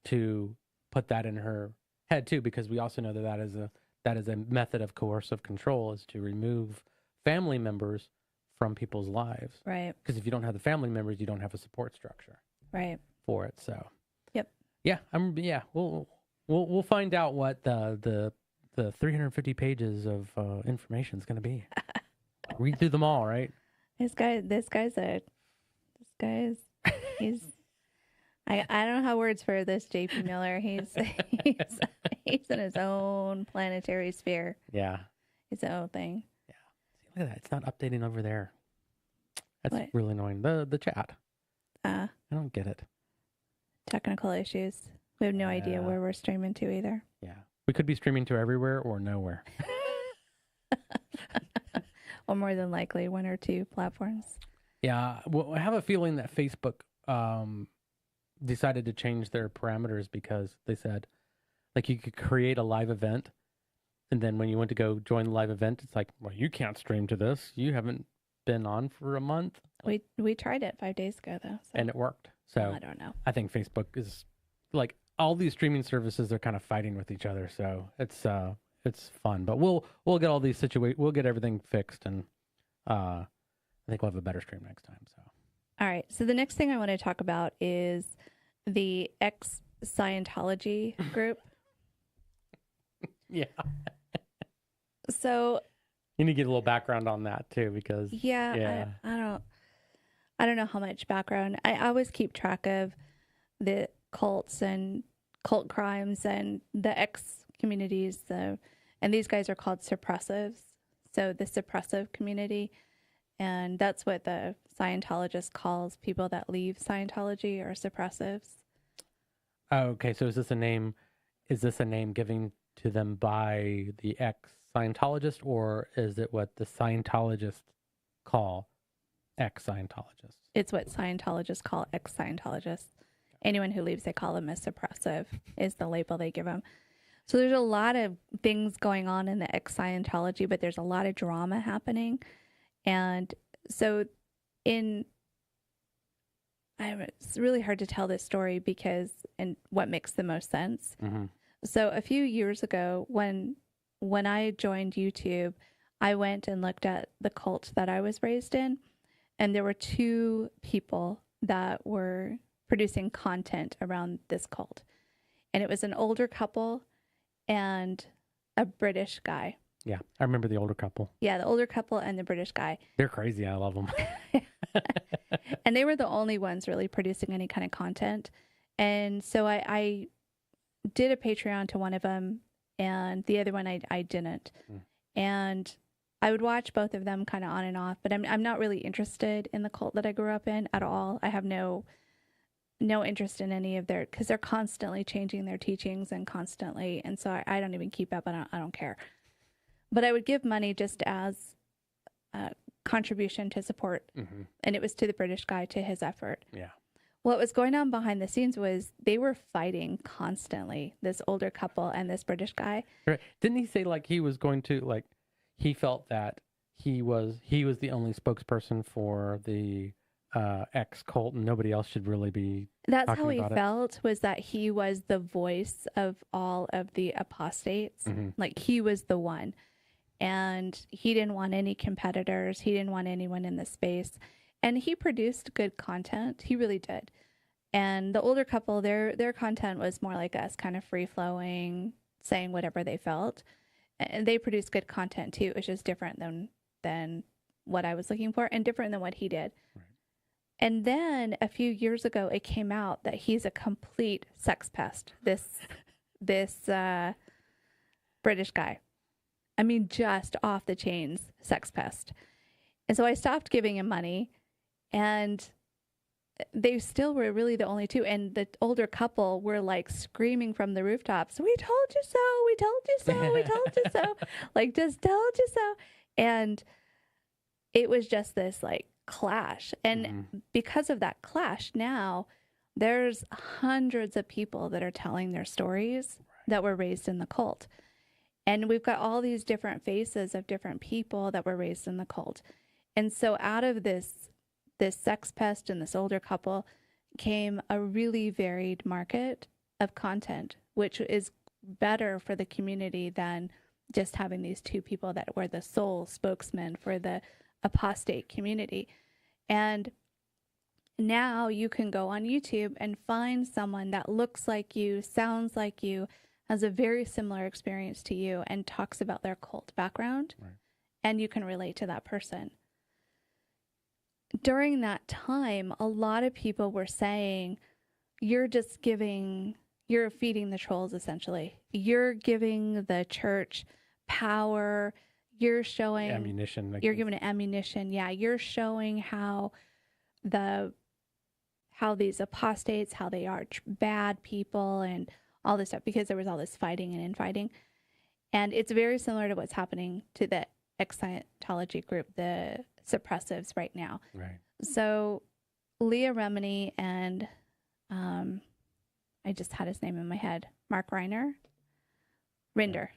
[SPEAKER 2] to put that in her head too? Because we also know that is a method of coercive control, is to remove family members from people's lives.
[SPEAKER 1] Right.
[SPEAKER 2] Because if you don't have the family members, you don't have a support structure.
[SPEAKER 1] Right.
[SPEAKER 2] For it. So.
[SPEAKER 1] Yep.
[SPEAKER 2] Yeah. We'll find out what the 350 pages of information is going to be. Read through them all, right?
[SPEAKER 1] He's I don't know how words for this JP Miller. He's in his own planetary sphere.
[SPEAKER 2] Yeah.
[SPEAKER 1] His own thing.
[SPEAKER 2] Yeah. See, look at that. It's not updating over there. That's
[SPEAKER 1] what?
[SPEAKER 2] Really annoying. The chat. I don't get it.
[SPEAKER 1] Technical issues. We have no idea where we're streaming to either.
[SPEAKER 2] Yeah. We could be streaming to everywhere or nowhere.
[SPEAKER 1] Or more than likely one or two platforms.
[SPEAKER 2] Yeah. Well, I have a feeling that Facebook decided to change their parameters, because they said, like, you could create a live event, and then when you went to go join the live event, it's like, well, you can't stream to this. You haven't been on for a month.
[SPEAKER 1] We tried it 5 days ago, though. So.
[SPEAKER 2] And it worked. So
[SPEAKER 1] I don't know.
[SPEAKER 2] I think Facebook is, like, all these streaming services are kind of fighting with each other. So it's fun, but we'll get all these we'll get everything fixed, and think we'll have a better stream next time. So
[SPEAKER 1] All right. So the next thing I want to talk about is the ex-Scientology group.
[SPEAKER 2] yeah,
[SPEAKER 1] So
[SPEAKER 2] you need to get a little background on that too, because
[SPEAKER 1] yeah. I don't know how much background. I always keep track of the cults and cult crimes and the ex communities. And these guys are called suppressives. So the suppressive community, and that's what the Scientologist calls people that leave Scientology or suppressives.
[SPEAKER 2] okay. So is this a name? Is this a name given to them by the ex-Scientologist, or is it what the Scientologists call ex-Scientologists?
[SPEAKER 1] It's what Scientologists call ex-Scientologists. Anyone who leaves, they call them a suppressive, is the label they give them. So there's a lot of things going on in the ex-Scientology, but there's a lot of drama happening. And so it's really hard to tell this story and what makes the most sense.
[SPEAKER 2] Mm-hmm.
[SPEAKER 1] So a few years ago, when I joined YouTube, I went and looked at the cult that I was raised in, and there were two people that were producing content around this cult. And it was an older couple and a British guy.
[SPEAKER 2] Yeah, I remember the older couple.
[SPEAKER 1] Yeah, the older couple and the British guy.
[SPEAKER 2] They're crazy. I love them.
[SPEAKER 1] And they were the only ones really producing any kind of content. And so I did a Patreon to one of them, and the other one I didn't. And I would watch both of them kind of on and off, but I'm not really interested in the cult that I grew up in at all. I have no interest in any of because they're constantly changing their teachings and so I don't even keep up. I don't care. But I would give money just as a contribution to support, and it was to the British guy, to his effort.
[SPEAKER 2] Yeah.
[SPEAKER 1] What was going on behind the scenes was they were fighting constantly, this older couple and this British guy.
[SPEAKER 2] Right. Didn't he say he was going to he felt that he was the only spokesperson for the ex cult and nobody else should really be
[SPEAKER 1] That's how he
[SPEAKER 2] about
[SPEAKER 1] felt, was that he was the voice of all of the apostates. He was the one. And he didn't want any competitors. He didn't want anyone in the space. And he produced good content. He really did. And the older couple, their content was more like us, kind of free-flowing, saying whatever they felt. And they produced good content, too. It was just different than what I was looking for and different than what he did. Right. And then a few years ago, it came out that he's a complete sex pest, this British guy. I mean, just off the chains sex pest. And so I stopped giving him money, and they still were really the only two. And the older couple were screaming from the rooftops, "We told you so, we told you so, we told you so." Just told you so. And it was just this clash. And because of that clash, now there's hundreds of people that are telling their stories that were raised in the cult. And we've got all these different faces of different people that were raised in the cult. And so out of this sex pest and this older couple came a really varied market of content, which is better for the community than just having these two people that were the sole spokesmen for the apostate community. And now you can go on YouTube and find someone that looks like you, sounds like you, has a very similar experience to you, and talks about their cult background, and you can relate to that person. During that time, a lot of people were saying, you're feeding the trolls, essentially. You're giving the church power. You're showing
[SPEAKER 2] ammunition.
[SPEAKER 1] You're giving it ammunition. Yeah, you're showing how these apostates, how they are bad people and all this stuff, because there was all this fighting and infighting. And it's very similar to what's happening to the ex-Scientology group, the suppressives right now.
[SPEAKER 2] Right.
[SPEAKER 1] So Leah Remini and I just had his name in my head, Mark Rinder. Rinder.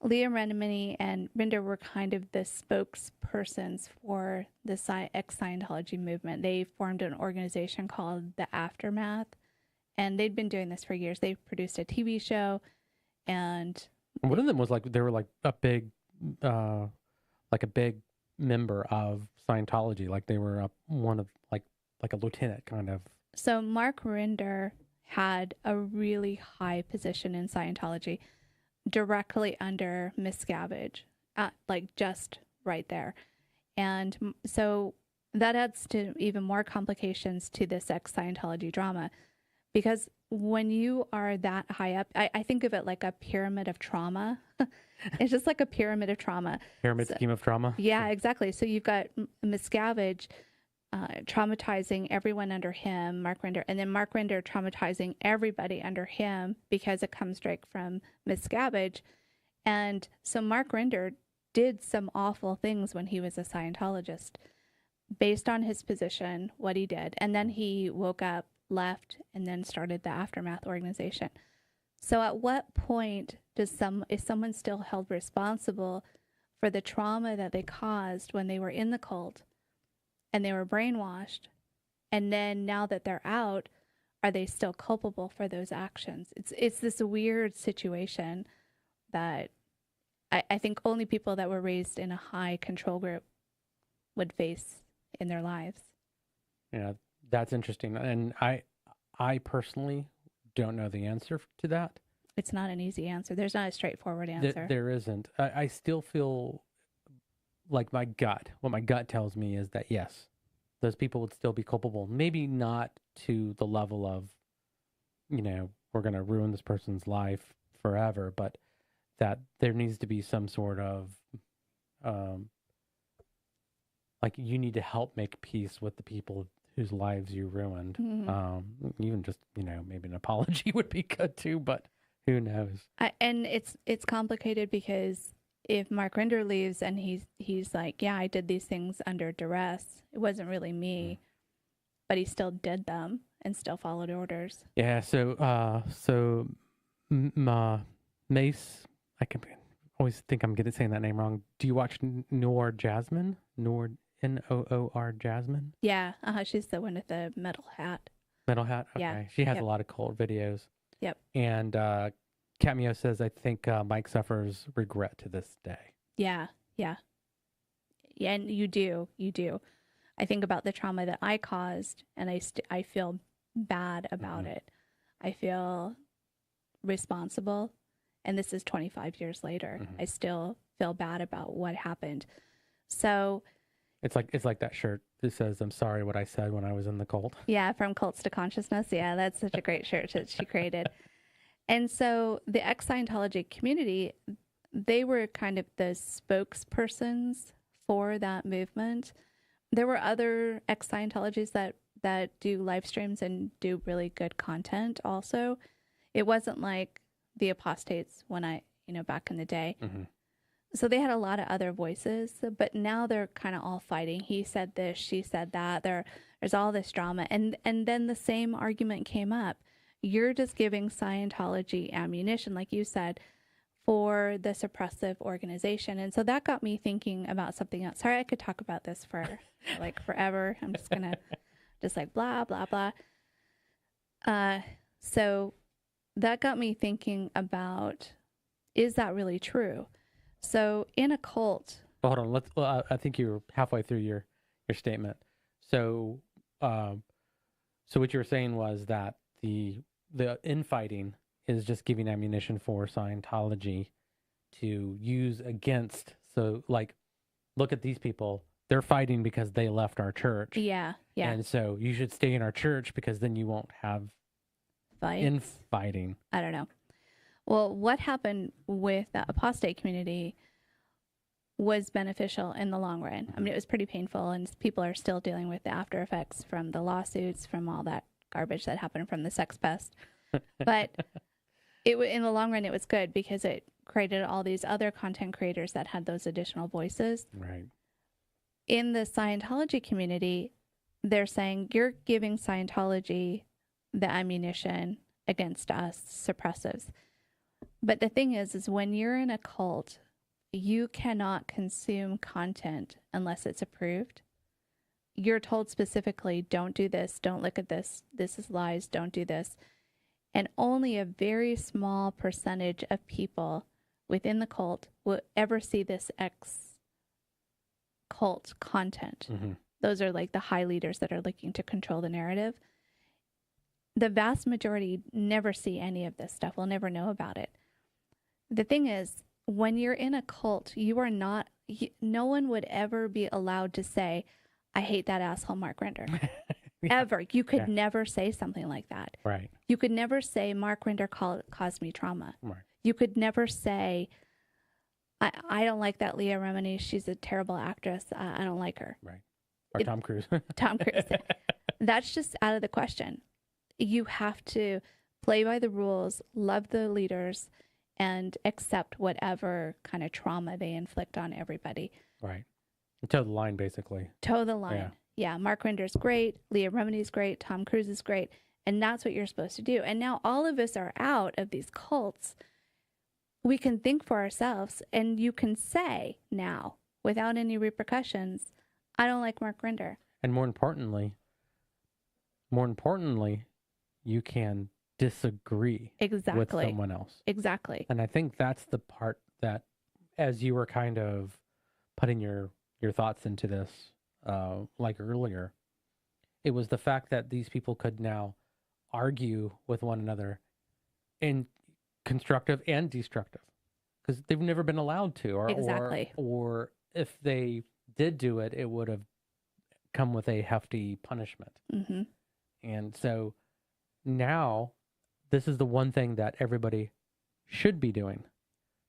[SPEAKER 1] Leah Remini and Rinder were kind of the spokespersons for the ex-Scientology movement. They formed an organization called The Aftermath, and they'd been doing this for years. They produced a TV show, and
[SPEAKER 2] one of them was they were a big member of Scientology, like they were one of like a lieutenant kind of.
[SPEAKER 1] So Mark Rinder had a really high position in Scientology, directly under Miscavige, like just right there. And so that adds to even more complications to this ex-Scientology drama, because when you are that high up, I think of it like a pyramid of trauma. It's just like a pyramid of trauma.
[SPEAKER 2] Pyramid scheme of trauma?
[SPEAKER 1] Yeah, exactly. So you've got Miscavige traumatizing everyone under him, Mark Rinder, and then Mark Rinder traumatizing everybody under him because it comes straight from Miscavige. And so Mark Rinder did some awful things when he was a Scientologist based on his position, what he did. And then he woke up, left, and then started the Aftermath organization. So at what point is someone still held responsible for the trauma that they caused when they were in the cult and they were brainwashed? And then now that they're out, are they still culpable for those actions? It's this weird situation that I think only people that were raised in a high control group would face in their lives.
[SPEAKER 2] Yeah, that's interesting. And I personally don't know the answer to that.
[SPEAKER 1] It's not an easy answer. There's not a straightforward answer.
[SPEAKER 2] There isn't. I still feel like what my gut tells me is that yes, those people would still be culpable. Maybe not to the level of, we're going to ruin this person's life forever, but that there needs to be some sort of, like you need to help make peace with the people whose lives you ruined. Mm-hmm. Even just, maybe an apology would be good too, but who knows?
[SPEAKER 1] And it's complicated because if Mark Rinder leaves and he's like, yeah, I did these things under duress. It wasn't really me, but he still did them and still followed orders.
[SPEAKER 2] Yeah. So Mace, I can always think I'm saying that name wrong. Do you watch Noor Jasmine? Noor, Noor Jasmine?
[SPEAKER 1] Yeah. She's the one with the metal hat.
[SPEAKER 2] Metal hat? Okay.
[SPEAKER 1] Yeah.
[SPEAKER 2] She has a lot of cult videos.
[SPEAKER 1] Yep.
[SPEAKER 2] And Cameo says, I think Mike suffers regret to this day.
[SPEAKER 1] Yeah. And you do. I think about the trauma that I caused, and I feel bad about it. I feel responsible, and this is 25 years later. I still feel bad about what happened. So
[SPEAKER 2] it's like that shirt that says, "I'm sorry what I said when I was in the cult."
[SPEAKER 1] Yeah, from cults to consciousness. Yeah, that's such a great shirt that she created. And so the ex-Scientology community, they were kind of the spokespersons for that movement. There were other ex-Scientologists that do live streams and do really good content also. It wasn't like the apostates when back in the day. So they had a lot of other voices, but now they're kind of all fighting. He said this, she said that. There's all this drama. And then the same argument came up. You're just giving Scientology ammunition, like you said, for the suppressive organization. And so that got me thinking about something else. Sorry, I could talk about this for like forever. I'm just going to just like blah, blah, blah. So that got me thinking about, is that really true? So in a cult...
[SPEAKER 2] Well, hold on. I think you're halfway through your statement. So what you were saying was that the infighting is just giving ammunition for Scientology to use against. So, like, look at these people. They're fighting because they left our church.
[SPEAKER 1] Yeah.
[SPEAKER 2] And so you should stay in our church because then you won't have infighting.
[SPEAKER 1] I don't know. Well, what happened with the apostate community was beneficial in the long run. I mean, it was pretty painful, and people are still dealing with the after effects from the lawsuits, from all that garbage that happened from the sex pest. But in the long run, it was good because it created all these other content creators that had those additional voices.
[SPEAKER 2] Right.
[SPEAKER 1] In the Scientology community, they're saying you're giving Scientology the ammunition against us suppressives. But the thing is when you're in a cult, you cannot consume content unless it's approved. You're told specifically, don't do this, don't look at this, this is lies, don't do this. And only a very small percentage of people within the cult will ever see this ex-cult cult content. Those are like the high leaders that are looking to control the narrative. The vast majority never see any of this stuff. We'll never know about it. The thing is, when you're in a cult, no one would ever be allowed to say, I hate that asshole Mark Render. Ever. You could never say something like that.
[SPEAKER 2] Right.
[SPEAKER 1] You could never say Mark Render caused me trauma.
[SPEAKER 2] Right.
[SPEAKER 1] You could never say, I don't like that Leah Remini. She's a terrible actress. I don't like her.
[SPEAKER 2] Right. Or Tom Cruise.
[SPEAKER 1] Tom Cruise. That's just out of the question. You have to play by the rules, love the leaders, and accept whatever kind of trauma they inflict on everybody.
[SPEAKER 2] Right. Toe the line, basically.
[SPEAKER 1] Toe the line. Yeah. Mark Render's great. Leah Remini's great. Tom Cruise is great. And that's what you're supposed to do. And now all of us are out of these cults. We can think for ourselves, and you can say now, without any repercussions, I don't like Mark Render.
[SPEAKER 2] And more importantly, you can disagree with someone else.
[SPEAKER 1] Exactly.
[SPEAKER 2] And I think that's the part that, as you were kind of putting your thoughts into this, like earlier, it was the fact that these people could now argue with one another in constructive and destructive, because they've never been allowed to, or if they did do it, it would have come with a hefty punishment. And so now this is the one thing that everybody should be doing,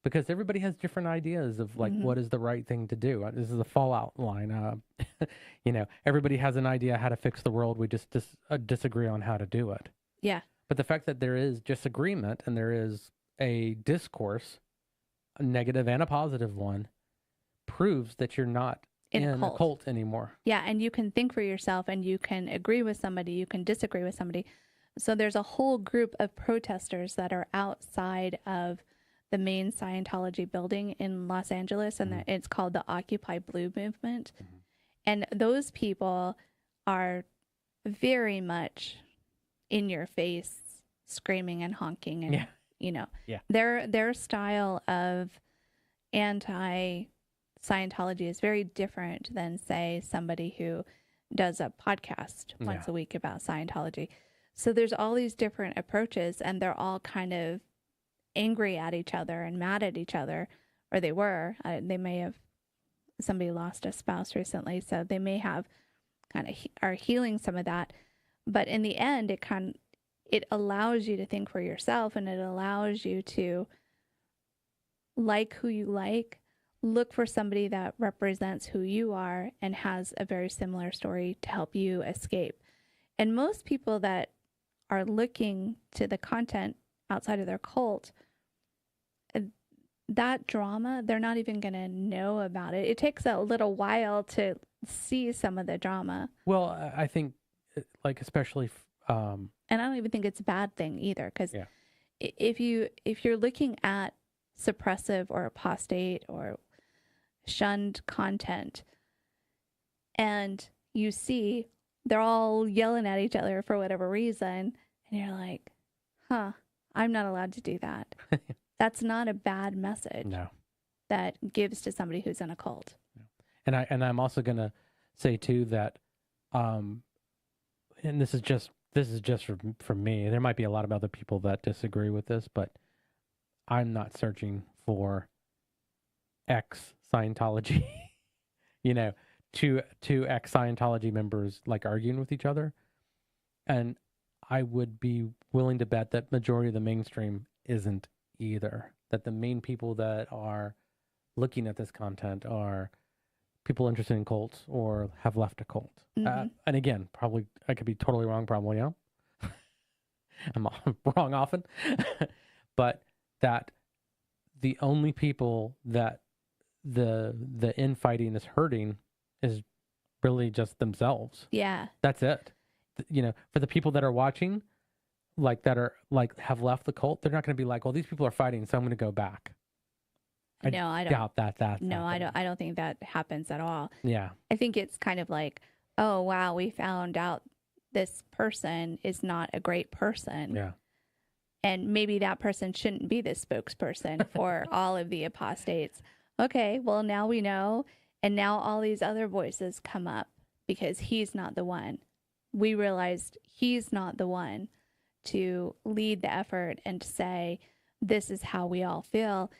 [SPEAKER 2] because everybody has different ideas of like what is the right thing to do. This is a Fallout line. Everybody has an idea how to fix the world. We just disagree on how to do it.
[SPEAKER 1] Yeah.
[SPEAKER 2] But the fact that there is disagreement and there is a discourse, a negative and a positive one, proves that you're not in a cult anymore.
[SPEAKER 1] Yeah, and you can think for yourself, and you can agree with somebody, you can disagree with somebody. So there's a whole group of protesters that are outside of the main Scientology building in Los Angeles, and it's called the Occupy Blue movement. And those people are very much in your face, screaming and honking, and their style of anti-Scientology is very different than, say, somebody who does a podcast once a week about Scientology. So there's all these different approaches, and they're all kind of angry at each other and mad at each other, or they were. They may have, somebody lost a spouse recently, so they may have kind of are healing some of that. But in the end, it allows you to think for yourself, and it allows you to like who you like, look for somebody that represents who you are and has a very similar story to help you escape. And most people that are looking to the content outside of their cult, that drama, they're not even going to know about it. It takes a little while to see some of the drama.
[SPEAKER 2] Well, I think, like, especially...
[SPEAKER 1] and I don't even think it's a bad thing either, because if you're looking at suppressive or apostate or shunned content, and you see they're all yelling at each other for whatever reason, and you're like, I'm not allowed to do that. That's not a bad message. No. That gives to somebody who's in a cult.
[SPEAKER 2] No. And I'm also going to say too that, and this is just for me. There might be a lot of other people that disagree with this, but I'm not searching for ex Scientology, two ex Scientology members like arguing with each other. And I would be willing to bet that majority of the mainstream isn't either. That the main people that are looking at this content are people interested in cults or have left a cult. And again, probably I could be totally wrong. Probably I'm wrong often, but that the only people that the infighting is hurting is really just themselves.
[SPEAKER 1] Yeah,
[SPEAKER 2] that's it. For the people that are watching, like that are like have left the cult, they're not going to be like, well, these people are fighting, so I'm going to go back.
[SPEAKER 1] I don't
[SPEAKER 2] doubt that.
[SPEAKER 1] No, happening. I don't think that happens at all.
[SPEAKER 2] Yeah,
[SPEAKER 1] I think it's kind of like, oh wow, we found out this person is not a great person.
[SPEAKER 2] Yeah,
[SPEAKER 1] and maybe that person shouldn't be the spokesperson for all of the apostates. Okay, well now we know, And now all these other voices come up because he's not the one. We realized he's not the one to lead the effort and to say, this is how we all feel,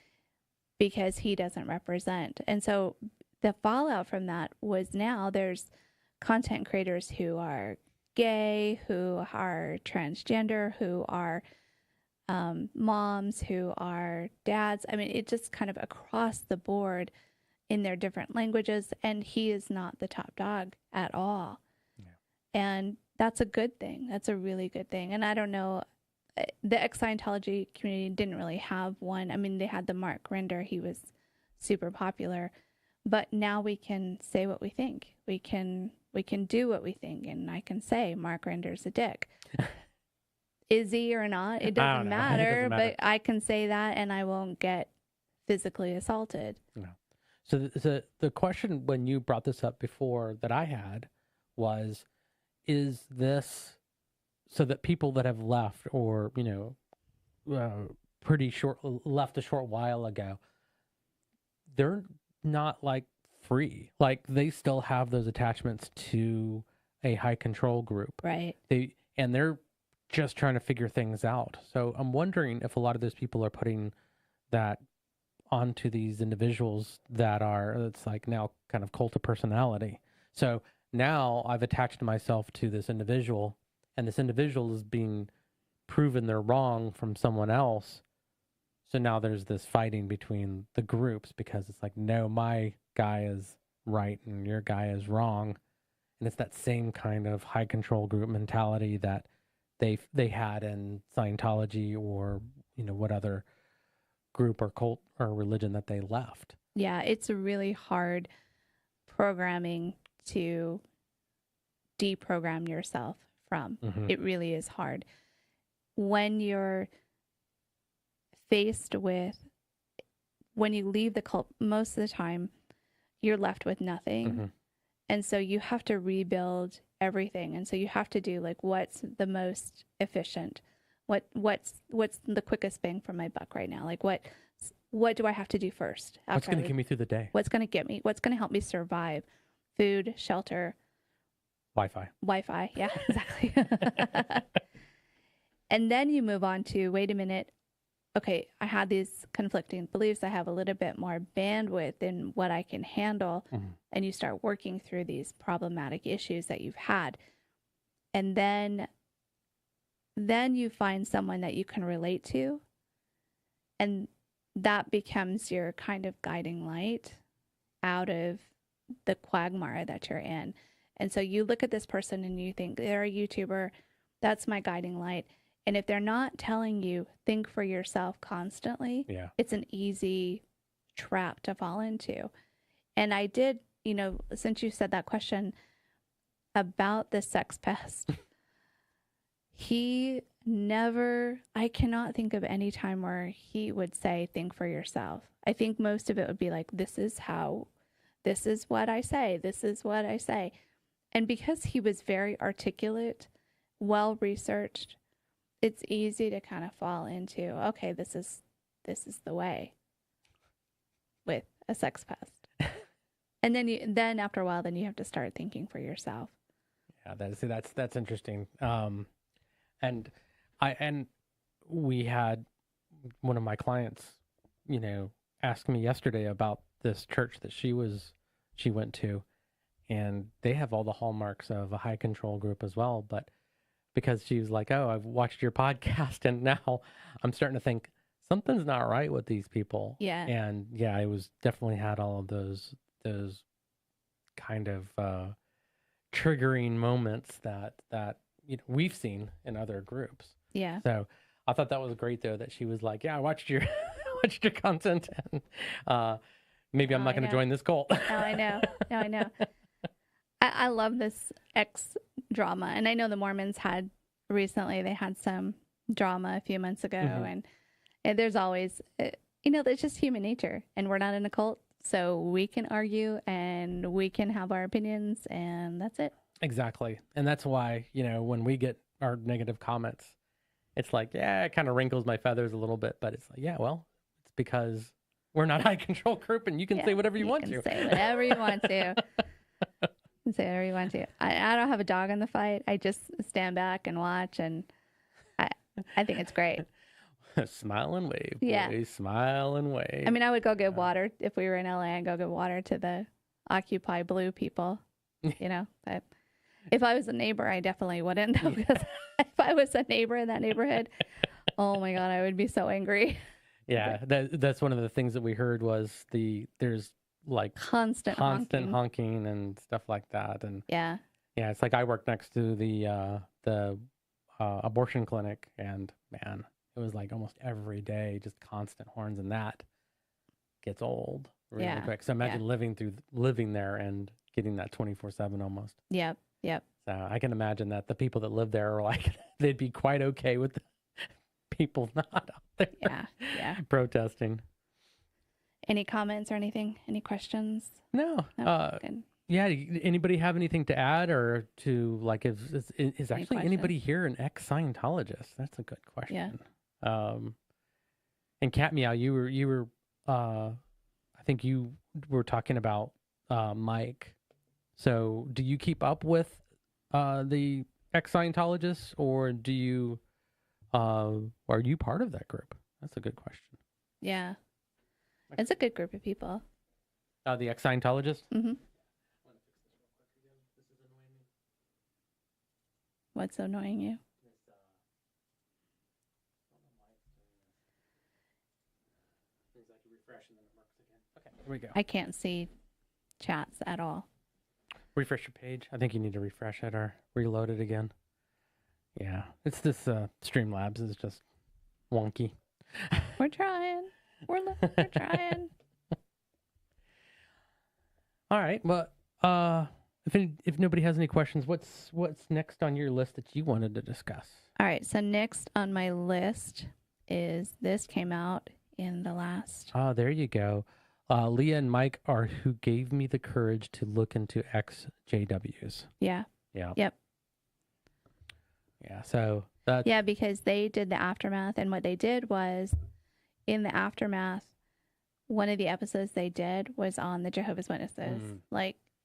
[SPEAKER 1] because he doesn't represent. And so the fallout from that was now there's content creators who are gay, who are transgender, who are moms, who are dads. I mean, it just kind of across the board in their different languages. And he is not the top dog at all. Yeah. And that's a good thing. That's a really good thing. And I don't know, the ex-Scientology community didn't really have one. I mean, they had the Mark Render. He was super popular. But now we can say what we think. We can do what we think. And I can say Mark Render's a dick. Is he or not? It doesn't matter, but I can say that and I won't get physically assaulted.
[SPEAKER 2] No. So the question when you brought this up before that I had was, is this so that people that have left or, left a short while ago, they're not like free. Like they still have those attachments to a high control group.
[SPEAKER 1] Right.
[SPEAKER 2] They're just trying to figure things out. So I'm wondering if a lot of those people are putting that onto these individuals it's like now kind of cult of personality. So now I've attached myself to this individual, and this individual is being proven they're wrong from someone else. So now there's this fighting between the groups because it's like, no, my guy is right and your guy is wrong. And it's that same kind of high control group mentality that they had in Scientology or, what other group or cult or religion that they left.
[SPEAKER 1] Yeah, it's really hard programming to deprogram yourself from. Mm-hmm. It really is hard. When you're faced with, when you leave the cult, most of the time you're left with nothing. Mm-hmm. And so you have to rebuild everything. And so you have to do like, what's the most efficient? What's the quickest bang for my buck right now? Like what do I have to do first?
[SPEAKER 2] What's going to get me through the day?
[SPEAKER 1] What's going to help me survive? Food, shelter, Wi-Fi. Yeah, exactly. And then you move on to, wait a minute. Okay, I had these conflicting beliefs. I have a little bit more bandwidth in what I can handle. Mm-hmm. And you start working through these problematic issues that you've had. And then you find someone that you can relate to. And that becomes your kind of guiding light out of the quagmire that you're in. And so you look at this person and you think, they're a YouTuber. That's my guiding light. And if they're not telling you, think for yourself constantly, It's an easy trap to fall into. And I did, since you said that question about the sex pest, I cannot think of any time where he would say, think for yourself. I think most of it would be like, this is what I say. And because he was very articulate, well researched, it's easy to kind of fall into, okay, this is the way with a sex pest. And then after a while, then you have to start thinking for yourself.
[SPEAKER 2] Yeah, that's interesting. And we had one of my clients, ask me yesterday about this church that she went to, and they have all the hallmarks of a high control group as well. But because she was like, oh, I've watched your podcast and now I'm starting to think something's not right with these people.
[SPEAKER 1] Yeah.
[SPEAKER 2] And yeah, I was definitely had all of those kind of triggering moments that we've seen in other groups.
[SPEAKER 1] Yeah.
[SPEAKER 2] So I thought that was great though, that she was like, yeah, I watched your content and maybe I'm not going to join this cult.
[SPEAKER 1] No, I know. I love this X drama. And I know the Mormons they had some drama a few months ago. Mm-hmm. And there's always, it's just human nature. And we're not in a cult. So we can argue and we can have our opinions and that's it.
[SPEAKER 2] Exactly. And that's why, when we get our negative comments, it's like, yeah, it kind of wrinkles my feathers a little bit. But it's like, yeah, well, it's because we're not high control group, and you can say whatever you want to.
[SPEAKER 1] You can say whatever you want to. Say whatever you want to. I don't have a dog in the fight. I just stand back and watch, and I think it's great.
[SPEAKER 2] Smile and wave.
[SPEAKER 1] Yeah.
[SPEAKER 2] Boys, smile and wave.
[SPEAKER 1] I mean, I would go give water if we were in LA. I'd go give water to the Occupy Blue people. You know, but if I was a neighbor, I definitely wouldn't. Because if I was a neighbor in that neighborhood, oh my God, I would be so angry.
[SPEAKER 2] Yeah, that's one of the things that we heard was there's like
[SPEAKER 1] constant
[SPEAKER 2] honking and stuff like that, and yeah, it's like I work next to the abortion clinic, and man, it was like almost every day, just constant horns, and that gets old really quick. So imagine living there and getting that 24/7 almost.
[SPEAKER 1] Yep.
[SPEAKER 2] So I can imagine that the people that live there are like they'd be quite okay with the people not out there.
[SPEAKER 1] Yeah.
[SPEAKER 2] Protesting.
[SPEAKER 1] Any comments or anything? Any questions?
[SPEAKER 2] No.
[SPEAKER 1] Good.
[SPEAKER 2] Yeah. Anybody have anything to add or to like? Is actually anybody here an ex-Scientologist? That's a good question. Yeah. And Cat Meow, you were. I think you were talking about Mike. So, do you keep up with the ex-Scientologists, or do you? Are you part of that group? That's a good question.
[SPEAKER 1] Yeah. It's a good group of people.
[SPEAKER 2] The ex-Scientologists?
[SPEAKER 1] Mm-hmm. What's annoying you?
[SPEAKER 2] Okay, here we go.
[SPEAKER 1] I can't see chats at all.
[SPEAKER 2] Refresh your page. I think you need to refresh it or reload it again. Yeah, it's this Streamlabs is just wonky.
[SPEAKER 1] We're trying. We're trying.
[SPEAKER 2] All right. Well, if nobody has any questions, what's next on your list that you wanted to discuss?
[SPEAKER 1] All right. So next on my list is this came out in the last.
[SPEAKER 2] Oh, there you go. Leah and Mike are who gave me the courage to look into XJWs.
[SPEAKER 1] Yeah.
[SPEAKER 2] Yeah.
[SPEAKER 1] Yep.
[SPEAKER 2] Yeah. So that.
[SPEAKER 1] Yeah, because they did the aftermath, and what they did was, in the aftermath, one of the episodes they did was on the Jehovah's Witnesses,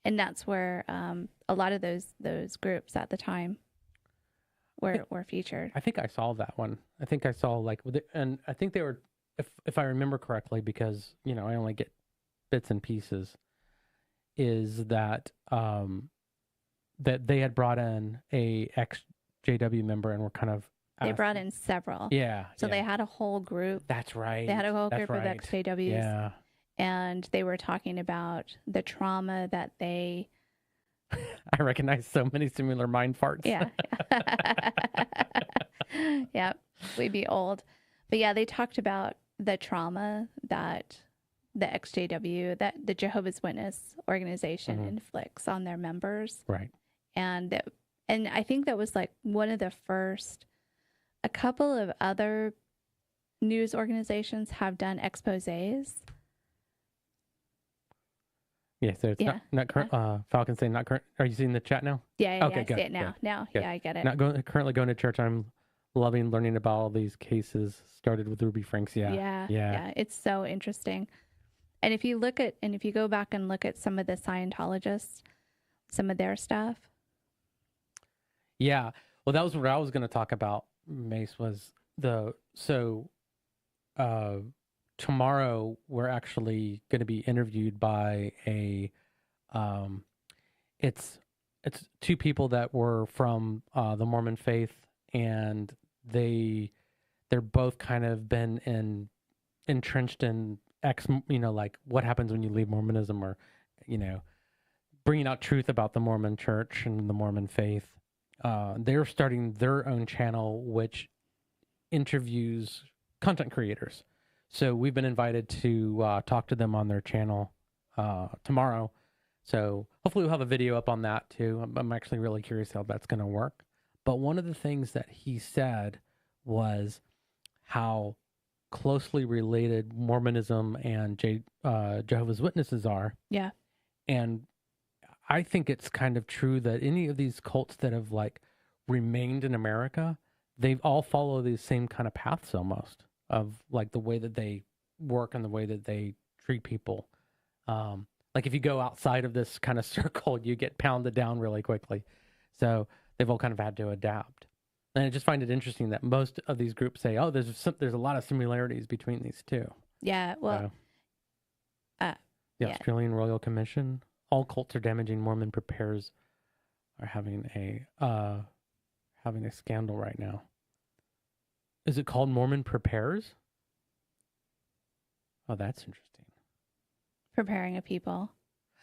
[SPEAKER 1] and that's where a lot of those groups at the time were featured.
[SPEAKER 2] I think I saw that one. I think I saw and I think they were, if I remember correctly, because I only get bits and pieces, is that that they had brought in a ex-JW member and were kind of.
[SPEAKER 1] They brought in several.
[SPEAKER 2] Yeah.
[SPEAKER 1] So they had a whole group.
[SPEAKER 2] That's right.
[SPEAKER 1] They had a whole group of ex-JWs.
[SPEAKER 2] Yeah.
[SPEAKER 1] And they were talking about the trauma that they...
[SPEAKER 2] I recognize so many similar mind farts.
[SPEAKER 1] Yeah. Yeah. We'd be old. But yeah, they talked about the trauma that the ex-JW, that the Jehovah's Witness organization inflicts on their members.
[SPEAKER 2] Right.
[SPEAKER 1] And I think that was like one of the first... A couple of other news organizations have done exposés.
[SPEAKER 2] Yeah, so it's not current. Falcon saying not current. Are you seeing the chat now?
[SPEAKER 1] Yeah,
[SPEAKER 2] okay,
[SPEAKER 1] I
[SPEAKER 2] good,
[SPEAKER 1] see it now.
[SPEAKER 2] Good,
[SPEAKER 1] now,
[SPEAKER 2] good.
[SPEAKER 1] Yeah, I get it.
[SPEAKER 2] Currently going to church. I'm loving learning about all these cases. Started with Ruby Franks. Yeah.
[SPEAKER 1] It's so interesting. And if you go back and look at some of the Scientologists, some of their stuff.
[SPEAKER 2] Yeah. Well, that was what I was going to talk about, Mace, was tomorrow we're actually going to be interviewed by it's two people that were from the Mormon faith, and they're both kind of been entrenched in like what happens when you leave Mormonism, or bringing out truth about the Mormon church and the Mormon faith. They're starting their own channel, which interviews content creators. So we've been invited to talk to them on their channel tomorrow. So hopefully we'll have a video up on that too. I'm actually really curious how that's going to work. But one of the things that he said was how closely related Mormonism and Jehovah's Witnesses are.
[SPEAKER 1] Yeah.
[SPEAKER 2] And I think it's kind of true that any of these cults that have like remained in America, they all follow these same kind of paths almost, of like the way that they work and the way that they treat people. Like if you go outside of this kind of circle, you get pounded down really quickly. So they've all kind of had to adapt. And I just find it interesting that most of these groups say, "Oh, there's a lot of similarities between these two."
[SPEAKER 1] Yeah. Well,
[SPEAKER 2] The
[SPEAKER 1] yeah.
[SPEAKER 2] Australian Royal Commission, all cults are damaging. Mormon preparers are having a scandal right now. Is it called Mormon Preparers? Oh, that's interesting.
[SPEAKER 1] Preparing a people.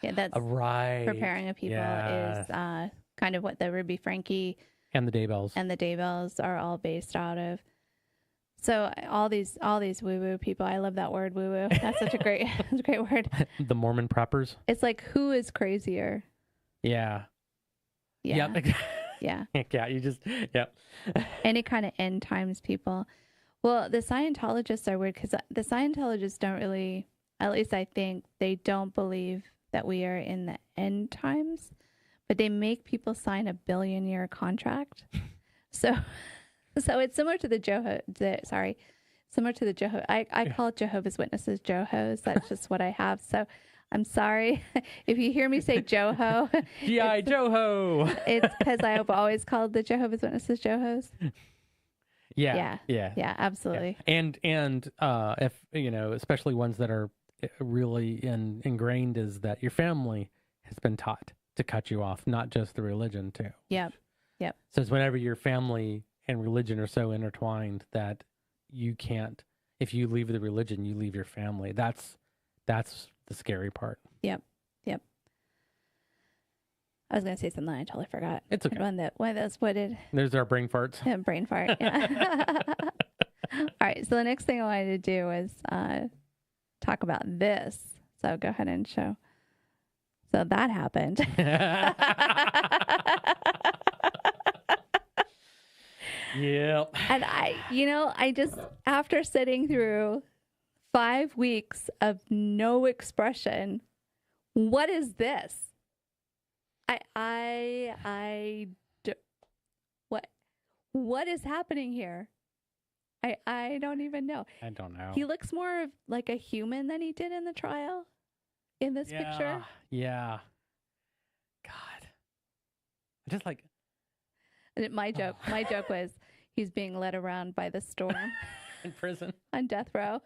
[SPEAKER 1] Yeah, that's
[SPEAKER 2] Right.
[SPEAKER 1] preparing a people is kind of what the Ruby Frankie
[SPEAKER 2] And the Daybells.
[SPEAKER 1] and the Daybells are all based out of. So all these woo woo people, I love that word woo woo. That's such a great word.
[SPEAKER 2] The Mormon preppers.
[SPEAKER 1] It's like, who is crazier?
[SPEAKER 2] Yeah.
[SPEAKER 1] Yeah.
[SPEAKER 2] Yep.
[SPEAKER 1] Yeah.
[SPEAKER 2] Yeah. You just. Yep.
[SPEAKER 1] Any kind of end times people. Well, the Scientologists are weird because the Scientologists don't really, at least I think, they don't believe that we are in the end times, but they make people sign a billion-year contract. So it's similar to similar to the Jehovah. I call Jehovah's Witnesses Johos. That's just what I have. So I'm sorry if you hear me say Joho.
[SPEAKER 2] G.I. Joho.
[SPEAKER 1] It's because I have always called the Jehovah's Witnesses Johos.
[SPEAKER 2] Yeah.
[SPEAKER 1] Absolutely.
[SPEAKER 2] Yeah. And if especially ones that are really ingrained, is that your family has been taught to cut you off, not just the religion too.
[SPEAKER 1] Yep.
[SPEAKER 2] So it's whenever your family and religion are so intertwined that you can't, if you leave the religion, you leave your family. That's the scary part.
[SPEAKER 1] Yep. I was going to say something I totally forgot.
[SPEAKER 2] It's okay.
[SPEAKER 1] There's
[SPEAKER 2] our brain farts.
[SPEAKER 1] Yeah, brain fart. Yeah. All right. So the next thing I wanted to do was talk about this. So go ahead and show. So that happened.
[SPEAKER 2] Yeah.
[SPEAKER 1] And I just, after sitting through 5 weeks of no expression, what is this? What is happening here? I don't even know.
[SPEAKER 2] I don't know.
[SPEAKER 1] He looks more of like a human than he did in the trial in this picture.
[SPEAKER 2] Yeah. God. Just like.
[SPEAKER 1] And my joke was he's being led around by the storm.
[SPEAKER 2] In prison.
[SPEAKER 1] On death row.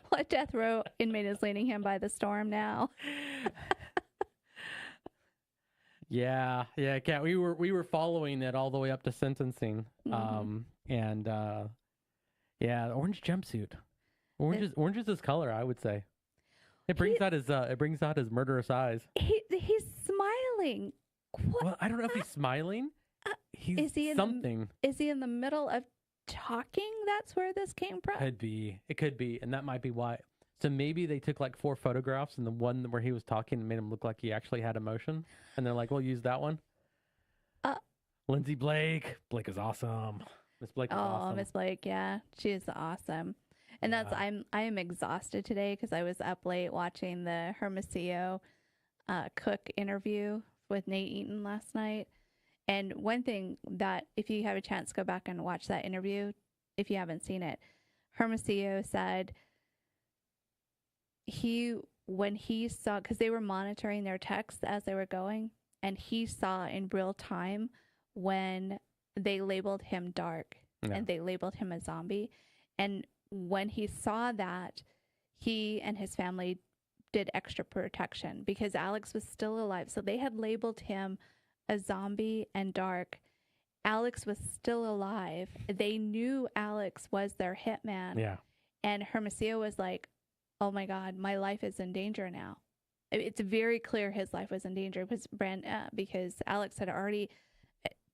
[SPEAKER 1] What death row inmate is leading him by the storm now?
[SPEAKER 2] Yeah, Kat. We were following it all the way up to sentencing. Mm-hmm. The orange jumpsuit. Orange is his color, I would say. It brings out his murderous eyes.
[SPEAKER 1] He's smiling. What?
[SPEAKER 2] Well, I don't know if he's smiling. Is he in the
[SPEAKER 1] middle of talking? That's where this came from.
[SPEAKER 2] It could be, and that might be why. So maybe they took like 4 photographs, and the one where he was talking made him look like he actually had emotion, and they're like, "We'll use that one." Lindsay Blake. Blake is awesome. Miss Blake is awesome.
[SPEAKER 1] Oh, Miss Blake, yeah, she is awesome. And that's I am exhausted today because I was up late watching the Hermosillo cook interview with Nate Eaton last night. And one thing that, if you have a chance, go back and watch that interview if you haven't seen it. Hermosillo said when he saw, because they were monitoring their texts as they were going, and he saw in real time when they labeled him dark and they labeled him a zombie. And when he saw that, he and his family did extra protection because Alex was still alive. So they had labeled him a zombie and dark. Alex was still alive. They knew Alex was their hitman.
[SPEAKER 2] Yeah.
[SPEAKER 1] And Hermosillo was like, oh my God, my life is in danger now. It's very clear his life was in danger because Alex had already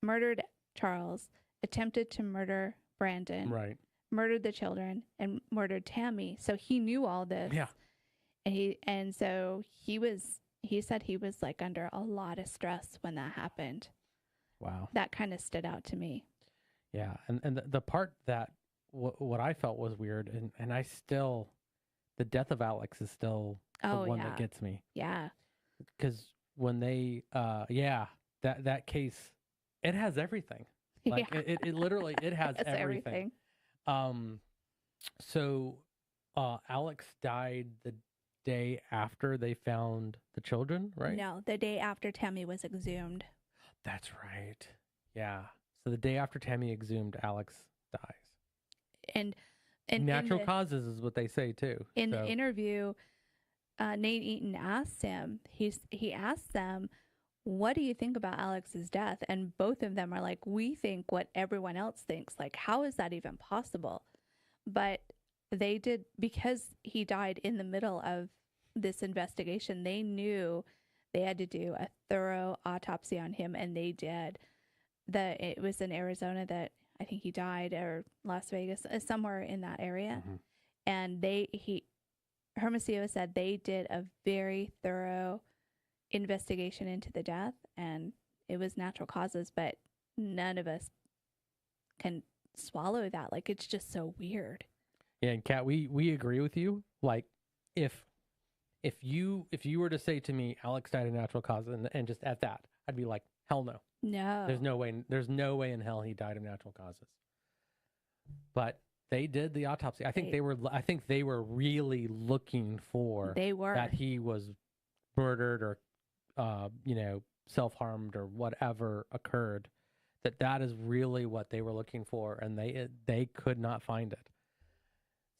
[SPEAKER 1] murdered Charles, attempted to murder Brandon,
[SPEAKER 2] right,
[SPEAKER 1] murdered the children, and murdered Tammy. So he knew all this.
[SPEAKER 2] Yeah.
[SPEAKER 1] And so he said he was like under a lot of stress when that happened.
[SPEAKER 2] Wow.
[SPEAKER 1] That kind of stood out to me.
[SPEAKER 2] Yeah. And the part that what I felt was weird, and I still, the death of Alex is still the one that gets me.
[SPEAKER 1] Yeah.
[SPEAKER 2] Because when they, that case, it has everything. Like it literally, it has everything. So Alex died the day after they found the children, right?
[SPEAKER 1] No, the day after Tammy was exhumed.
[SPEAKER 2] That's right. Yeah. So the day after Tammy exhumed, Alex dies.
[SPEAKER 1] And
[SPEAKER 2] Natural causes is what they say too.
[SPEAKER 1] In the interview, Nate Eaton asked him, he asked them, what do you think about Alex's death? And both of them are like, we think what everyone else thinks. Like, how is that even possible? But they did, because he died in the middle of this investigation, they knew they had to do a thorough autopsy on him, and they did. It was in Arizona that I think he died, or Las Vegas, somewhere in that area.
[SPEAKER 2] Mm-hmm.
[SPEAKER 1] And Hermosillo said they did a very thorough investigation into the death, and it was natural causes, but none of us can swallow that. Like, it's just so weird.
[SPEAKER 2] Yeah, and Kat, we agree with you. Like, if you were to say to me, Alex died of natural causes, and just at that, I'd be like, hell no.
[SPEAKER 1] No.
[SPEAKER 2] There's no way in hell he died of natural causes. But they did the autopsy. I think they were really looking for that he was murdered or self-harmed or whatever occurred. That is really what they were looking for, and they could not find it.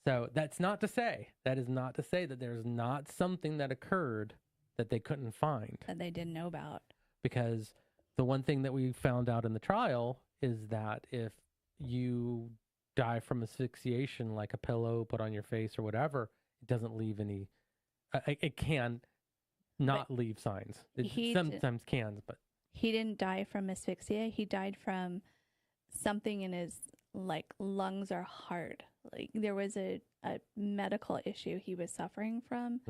[SPEAKER 2] So that is not to say that there's not something that occurred that they couldn't find,
[SPEAKER 1] that they didn't know about.
[SPEAKER 2] Because the one thing that we found out in the trial is that if you die from asphyxiation, like a pillow put on your face or whatever, it doesn't leave any. It can not leave signs. It sometimes can, but
[SPEAKER 1] he didn't die from asphyxia. He died from something in his lungs or heart. Like, there was a medical issue he was suffering from.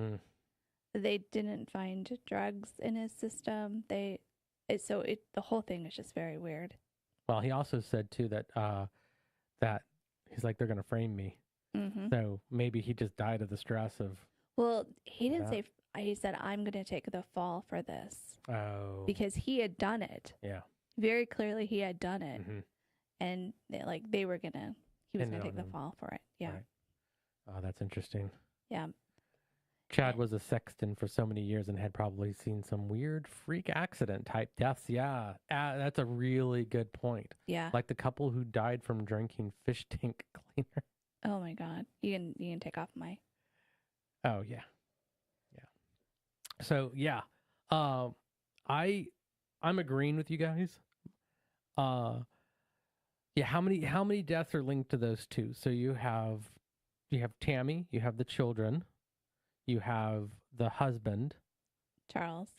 [SPEAKER 1] They didn't find drugs in his system. The whole thing is just very weird.
[SPEAKER 2] Well, he also said too that he's like, they're going to frame me.
[SPEAKER 1] Mm-hmm.
[SPEAKER 2] So maybe he just died of the stress of.
[SPEAKER 1] Well, he didn't say. He said, "I'm going to take the fall for this."
[SPEAKER 2] Oh.
[SPEAKER 1] Because he had done it.
[SPEAKER 2] Yeah.
[SPEAKER 1] Very clearly, he had done it,
[SPEAKER 2] mm-hmm.
[SPEAKER 1] and he was going to take the fall for it. Yeah.
[SPEAKER 2] Right. Oh, that's interesting.
[SPEAKER 1] Yeah.
[SPEAKER 2] Chad was a sexton for so many years and had probably seen some weird freak accident type deaths. Yeah, that's a really good point.
[SPEAKER 1] Yeah.
[SPEAKER 2] Like the couple who died from drinking fish tank cleaner.
[SPEAKER 1] Oh my God. You can take off my.
[SPEAKER 2] Oh yeah. Yeah. So yeah. I'm agreeing with you guys. Yeah, how many deaths are linked to those two? So you have Tammy, you have the children, you have the husband, Charles.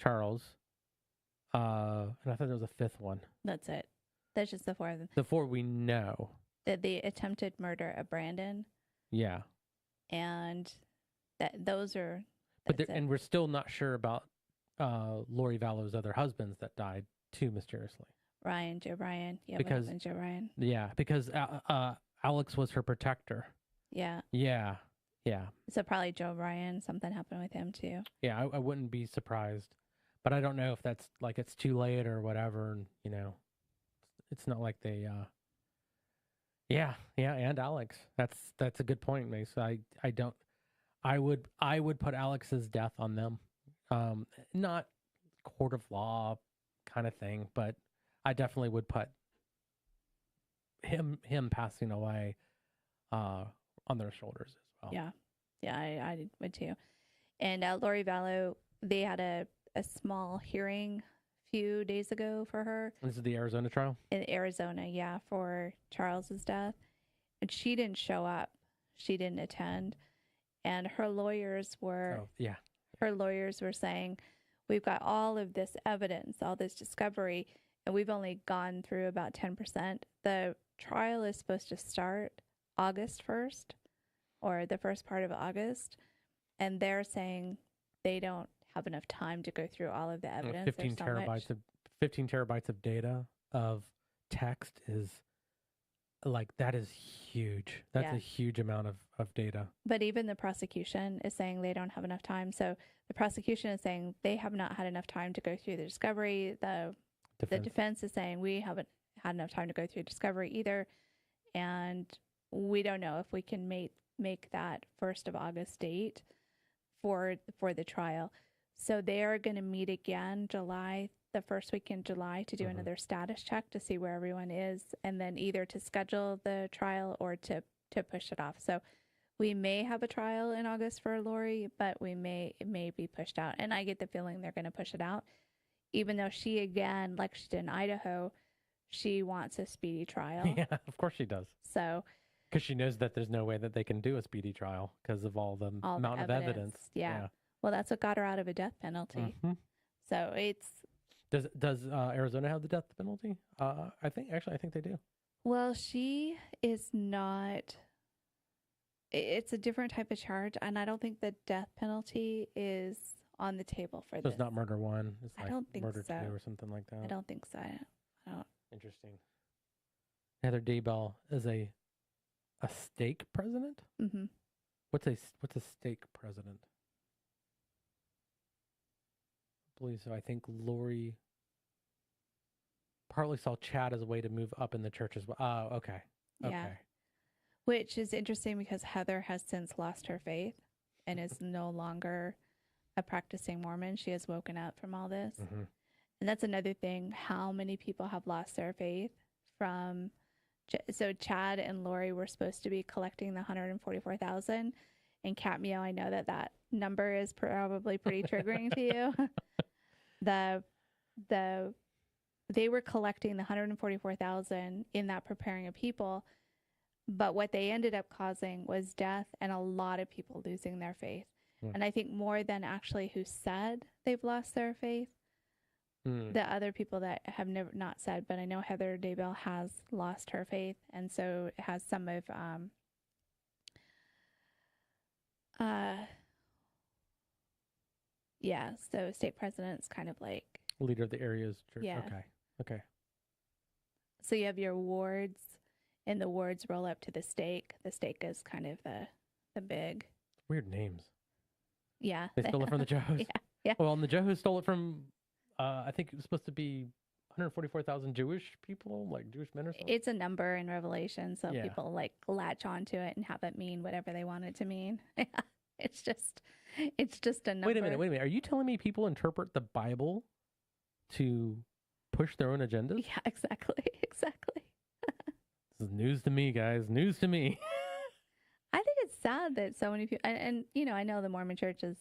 [SPEAKER 2] And I thought there was a fifth one.
[SPEAKER 1] That's it. That's just the four of them.
[SPEAKER 2] The four we know.
[SPEAKER 1] The attempted murder of Brandon.
[SPEAKER 2] Yeah.
[SPEAKER 1] And those are.
[SPEAKER 2] And we're still not sure about Lori Vallow's other husbands that died too mysteriously.
[SPEAKER 1] Joe Bryan. Yeah, Joe Bryan.
[SPEAKER 2] Yeah, because Alex was her protector.
[SPEAKER 1] Yeah.
[SPEAKER 2] Yeah. Yeah.
[SPEAKER 1] So probably Joe Bryan, something happened with him too.
[SPEAKER 2] Yeah, I wouldn't be surprised. But I don't know if that's like it's too late or whatever. And, it's not like they. Yeah, and Alex. That's a good point, Mace. I would put Alex's death on them. Not court of law kind of thing, but I definitely would put him passing away on their shoulders as well.
[SPEAKER 1] Yeah, I would too. And Lori Vallow, they had a small hearing a few days ago for her.
[SPEAKER 2] This is the Arizona trial?
[SPEAKER 1] In Arizona, yeah, for Charles's death. And she didn't show up. She didn't attend. And her lawyers were saying, we've got all of this evidence, all this discovery, and we've only gone through about 10%. The trial is supposed to start August 1st or the first part of August. And they're saying they don't have enough time to go through all of the evidence.
[SPEAKER 2] 15 terabytes of data of text is that is huge. That's a huge amount of data.
[SPEAKER 1] But even the prosecution is saying they don't have enough time. So the prosecution is saying they have not had enough time to go through the discovery. The defense is saying we haven't had enough time to go through discovery either. And we don't know if we can make make that 1st of August date for the trial. So they are going to meet again the first week in July to do another status check to see where everyone is, and then either to schedule the trial or to push it off. So we may have a trial in August for Lori, but it may be pushed out. And I get the feeling they're going to push it out, even though she, again, like she did in Idaho, she wants a speedy trial.
[SPEAKER 2] Yeah, of course she does.
[SPEAKER 1] So,
[SPEAKER 2] because she knows that there's no way that they can do a speedy trial because of all the amount of evidence.
[SPEAKER 1] Yeah. Well, that's what got her out of a death penalty. So it's.
[SPEAKER 2] Does Arizona have the death penalty? I think they do.
[SPEAKER 1] Well, she is not. It's a different type of charge, and I don't think the death penalty is on the table for
[SPEAKER 2] So
[SPEAKER 1] this.
[SPEAKER 2] it's not murder one. It's
[SPEAKER 1] I
[SPEAKER 2] like
[SPEAKER 1] don't think
[SPEAKER 2] murder
[SPEAKER 1] so.
[SPEAKER 2] 2 or something like that.
[SPEAKER 1] I don't think so. I don't.
[SPEAKER 2] Interesting. Heather Daybell is a stake president.
[SPEAKER 1] Mm-hmm.
[SPEAKER 2] What's a stake president? I believe so. I think Lori partly saw Chad as a way to move up in the church as well. Oh, okay.
[SPEAKER 1] Yeah.
[SPEAKER 2] Okay.
[SPEAKER 1] Which is interesting because Heather has since lost her faith and is no longer a practicing Mormon. She has woken up from all this.
[SPEAKER 2] Mm-hmm.
[SPEAKER 1] And that's another thing. How many people have lost their faith from... So Chad and Lori were supposed to be collecting the $144,000. And Cat Meow, I know that number is probably pretty triggering to you. They were collecting the $144,000 in that preparing of people, but what they ended up causing was death and a lot of people losing their faith. And I think more than actually who said they've lost their faith, the other people that have never not said, but I know Heather Daybell has lost her faith, and so it has some of so state president's kind of like
[SPEAKER 2] leader of the area's church.
[SPEAKER 1] Yeah.
[SPEAKER 2] Okay.
[SPEAKER 1] So you have your wards, and the wards roll up to the stake. The stake is kind of the big.
[SPEAKER 2] Weird names.
[SPEAKER 1] Yeah.
[SPEAKER 2] They stole it from the Johos.
[SPEAKER 1] Yeah.
[SPEAKER 2] Well, and the Johos stole it from, I think it was supposed to be 144,000 Jewish people, like Jewish men or something.
[SPEAKER 1] It's a number in Revelation, so people like latch onto it and have it mean whatever they want it to mean. It's just a number.
[SPEAKER 2] Wait a minute. Are you telling me people interpret the Bible to push their own agendas?
[SPEAKER 1] Yeah, exactly.
[SPEAKER 2] This is news to me, guys. News to me.
[SPEAKER 1] I think it's sad that so many people, and I know the Mormon Church is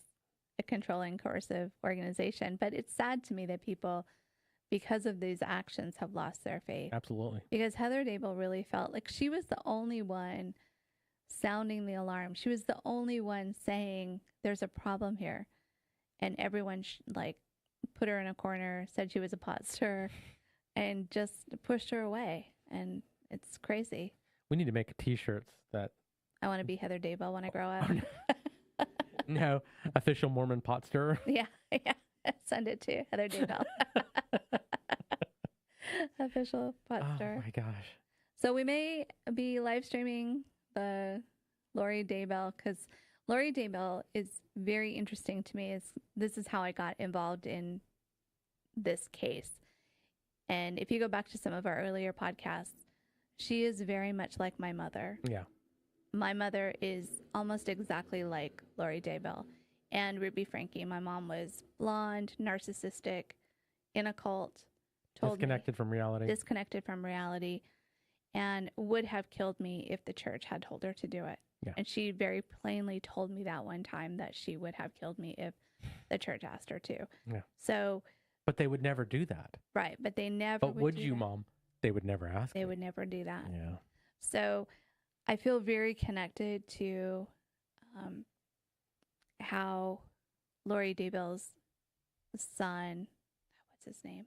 [SPEAKER 1] a controlling, coercive organization, but it's sad to me that people, because of these actions, have lost their faith.
[SPEAKER 2] Absolutely.
[SPEAKER 1] Because Heather Daybell really felt like she was the only one sounding the alarm. She was the only one saying there's a problem here, and everyone put her in a corner, said she was a pot stirrer, and just pushed her away. And it's crazy.
[SPEAKER 2] We need to make T-shirts that.
[SPEAKER 1] I want to be Heather Daybell when I grow up.
[SPEAKER 2] No, official Mormon pot stirrer.
[SPEAKER 1] Yeah. Send it to Heather Daybell. Official pot stirrer.
[SPEAKER 2] Oh my gosh.
[SPEAKER 1] So we may be live streaming the Lori Daybell, because Lori Daybell is very interesting to me. This is how I got involved in this case. And if you go back to some of our earlier podcasts, she is very much like my mother.
[SPEAKER 2] Yeah.
[SPEAKER 1] My mother is almost exactly like Lori Daybell and Ruby Frankie. My mom was blonde, narcissistic, in a cult,
[SPEAKER 2] Disconnected from reality, and would have killed me if the church had told her to do it. Yeah.
[SPEAKER 1] And she very plainly told me that one time that she would have killed me if the church asked her to.
[SPEAKER 2] Yeah.
[SPEAKER 1] So.
[SPEAKER 2] But they would never do that.
[SPEAKER 1] Right. But they never.
[SPEAKER 2] But would you, Mom? They would never ask.
[SPEAKER 1] They would never do that.
[SPEAKER 2] Yeah.
[SPEAKER 1] So I feel very connected to how Lori Daybell's son, what's his name?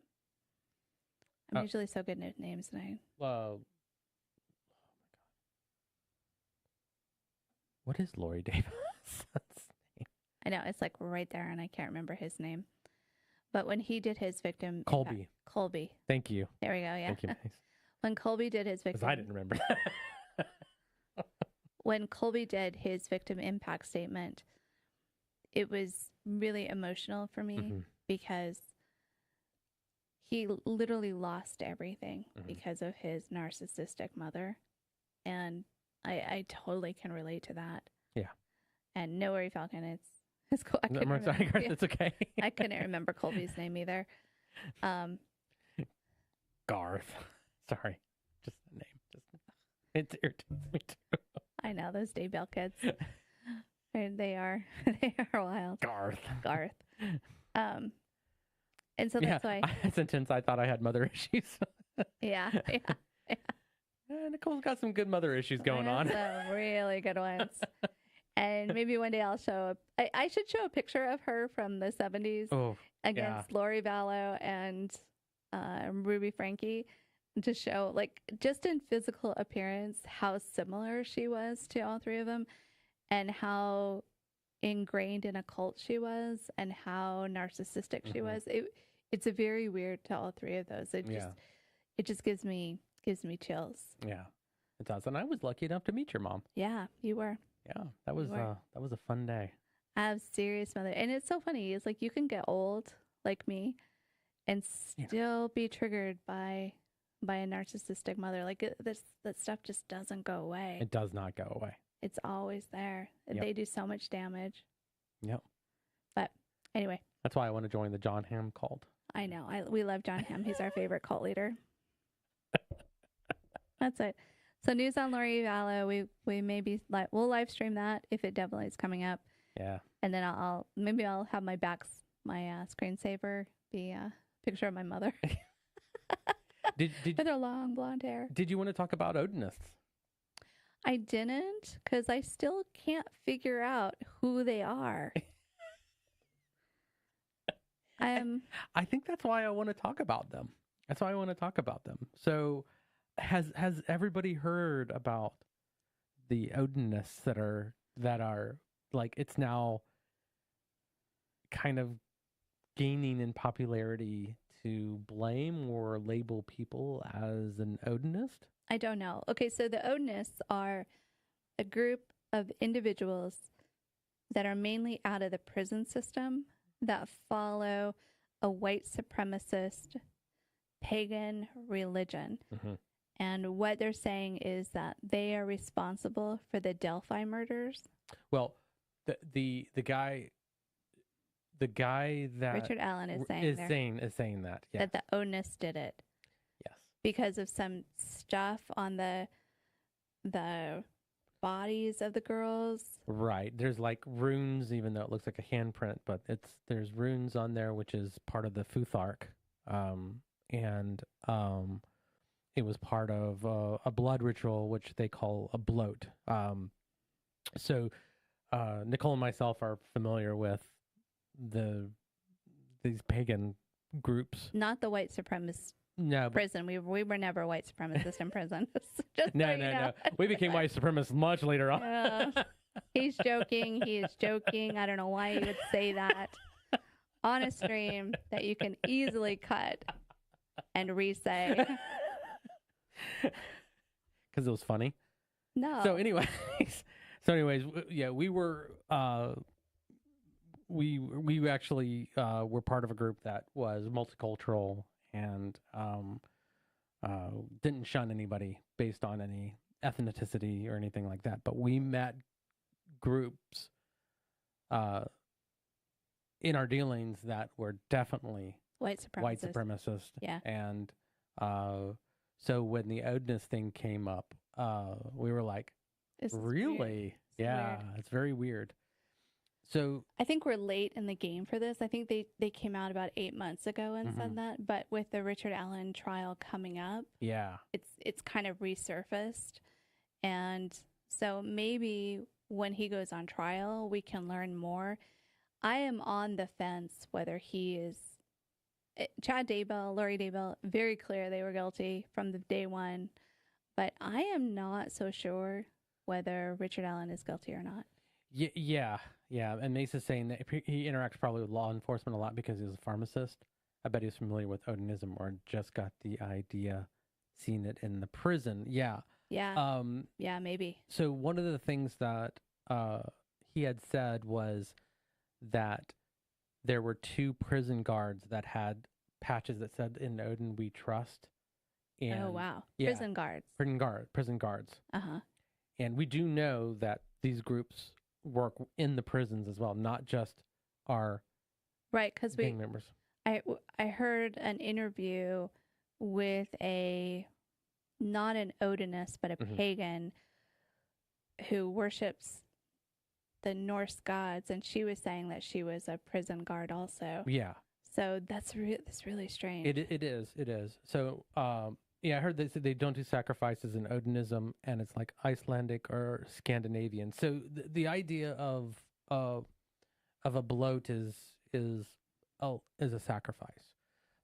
[SPEAKER 1] I'm usually so good at names, and
[SPEAKER 2] oh my God. What is Lori Daybell's son's name?
[SPEAKER 1] I know, it's like right there, and I can't remember his name. But when he did his victim...
[SPEAKER 2] Colby.
[SPEAKER 1] Colby.
[SPEAKER 2] Thank you.
[SPEAKER 1] There we go, yeah.
[SPEAKER 2] Thank you, nice.
[SPEAKER 1] When Colby did his victim...
[SPEAKER 2] Because I didn't remember that.
[SPEAKER 1] When Colby did his victim impact statement, it was really emotional for me because he literally lost everything because of his narcissistic mother. And I totally can relate to that.
[SPEAKER 2] Yeah.
[SPEAKER 1] And no worry, Falcon. It's cool. I
[SPEAKER 2] No,
[SPEAKER 1] couldn't
[SPEAKER 2] I'm sorry,
[SPEAKER 1] remember.
[SPEAKER 2] Garth, it's okay.
[SPEAKER 1] I couldn't remember Colby's name either.
[SPEAKER 2] Garth. Sorry. Just the name. It irritates me too.
[SPEAKER 1] I know those Daybell kids. They are wild. Garth. And so that's why.
[SPEAKER 2] That's intense. I thought I had mother issues.
[SPEAKER 1] Yeah.
[SPEAKER 2] Nicole's got some good mother issues going on.
[SPEAKER 1] Some really good ones. And maybe one day I'll show I should show a picture of her from the 70s against Lori Vallow and Ruby Franke to show, like, just in physical appearance, how similar she was to all three of them and how ingrained in a cult she was and how narcissistic she was. It's a very weird to all three of those. It just gives me chills.
[SPEAKER 2] Yeah, it does. And I was lucky enough to meet your mom.
[SPEAKER 1] Yeah, you were.
[SPEAKER 2] Yeah, that was a fun day.
[SPEAKER 1] I have serious mother, and it's so funny. It's like you can get old like me, and still be triggered by a narcissistic mother. Like that stuff just doesn't go away.
[SPEAKER 2] It does not go away.
[SPEAKER 1] It's always there.
[SPEAKER 2] Yep.
[SPEAKER 1] They do so much damage.
[SPEAKER 2] Yep.
[SPEAKER 1] But anyway,
[SPEAKER 2] that's why I want to join the John Hamm cult.
[SPEAKER 1] I know. We love John Hamm. He's our favorite cult leader. That's it. So news on Lori Vallow. We maybe we'll live stream that if it definitely is coming up.
[SPEAKER 2] Yeah.
[SPEAKER 1] And then I'll have my screensaver be a picture of my mother. With her long blonde hair.
[SPEAKER 2] Did you want to talk about Odinists?
[SPEAKER 1] I didn't, because I still can't figure out who they are.
[SPEAKER 2] I think that's why I want to talk about them. So has everybody heard about the Odinists that are like, it's now kind of gaining in popularity to blame or label people as an Odinist?
[SPEAKER 1] I don't know. Okay, so the Odinists are a group of individuals that are mainly out of the prison system that follow a white supremacist pagan religion.
[SPEAKER 2] Mm-hmm.
[SPEAKER 1] And what they're saying is that they are responsible for the Delphi murders.
[SPEAKER 2] Well, the guy that
[SPEAKER 1] Richard Allen is
[SPEAKER 2] saying that, yes.
[SPEAKER 1] That the Odinists did it.
[SPEAKER 2] Yes.
[SPEAKER 1] Because of some stuff on the bodies of the girls. Right.
[SPEAKER 2] There's like runes, even though it looks like a handprint, but there's runes on there, which is part of the Futhark. It was part of a blood ritual, which they call a bloat. So Nicole and myself are familiar with these pagan groups.
[SPEAKER 1] Not the white supremacist prison. We were never a white supremacist in prison.
[SPEAKER 2] No. We became white supremacists much later on.
[SPEAKER 1] He's joking. He is joking. I don't know why he would say that on a stream that you can easily cut and re-say.
[SPEAKER 2] Because it was funny.
[SPEAKER 1] No.
[SPEAKER 2] So anyways, yeah, we were we actually were part of a group that was multicultural and didn't shun anybody based on any ethnicity or anything like that. But we met groups in our dealings that were definitely
[SPEAKER 1] white
[SPEAKER 2] supremacist.
[SPEAKER 1] Yeah.
[SPEAKER 2] And so when the Odinist thing came up, we were like, really? Yeah, it's very weird. So
[SPEAKER 1] I think we're late in the game for this. I think they came out about 8 months ago and said that, but with the Richard Allen trial coming up,
[SPEAKER 2] yeah,
[SPEAKER 1] it's kind of resurfaced. And so maybe when he goes on trial, we can learn more. I am on the fence whether he is Chad Daybell, Lori Daybell, very clear they were guilty from the day one, but I am not so sure whether Richard Allen is guilty or not.
[SPEAKER 2] Yeah. And Mesa's saying that he interacts probably with law enforcement a lot because he's a pharmacist. I bet he's familiar with Odinism or just got the idea, seen it in the prison. Yeah.
[SPEAKER 1] Yeah. Yeah, maybe.
[SPEAKER 2] So one of the things that he had said was that there were 2 prison guards that had patches that said, "In Odin we trust." And,
[SPEAKER 1] oh, wow.
[SPEAKER 2] Yeah,
[SPEAKER 1] Prison guards.
[SPEAKER 2] Prison guards.
[SPEAKER 1] Uh-huh.
[SPEAKER 2] And we do know that these groups work in the prisons as well, not just our
[SPEAKER 1] Right, because
[SPEAKER 2] gang members.
[SPEAKER 1] I heard an interview with not an Odinist, but a pagan who worships the Norse gods, and she was saying that she was a prison guard also.
[SPEAKER 2] Yeah.
[SPEAKER 1] So that's really strange.
[SPEAKER 2] It is. So, yeah, I heard they don't do sacrifices in Odinism, and it's like Icelandic or Scandinavian. So the idea of a bloat is a sacrifice,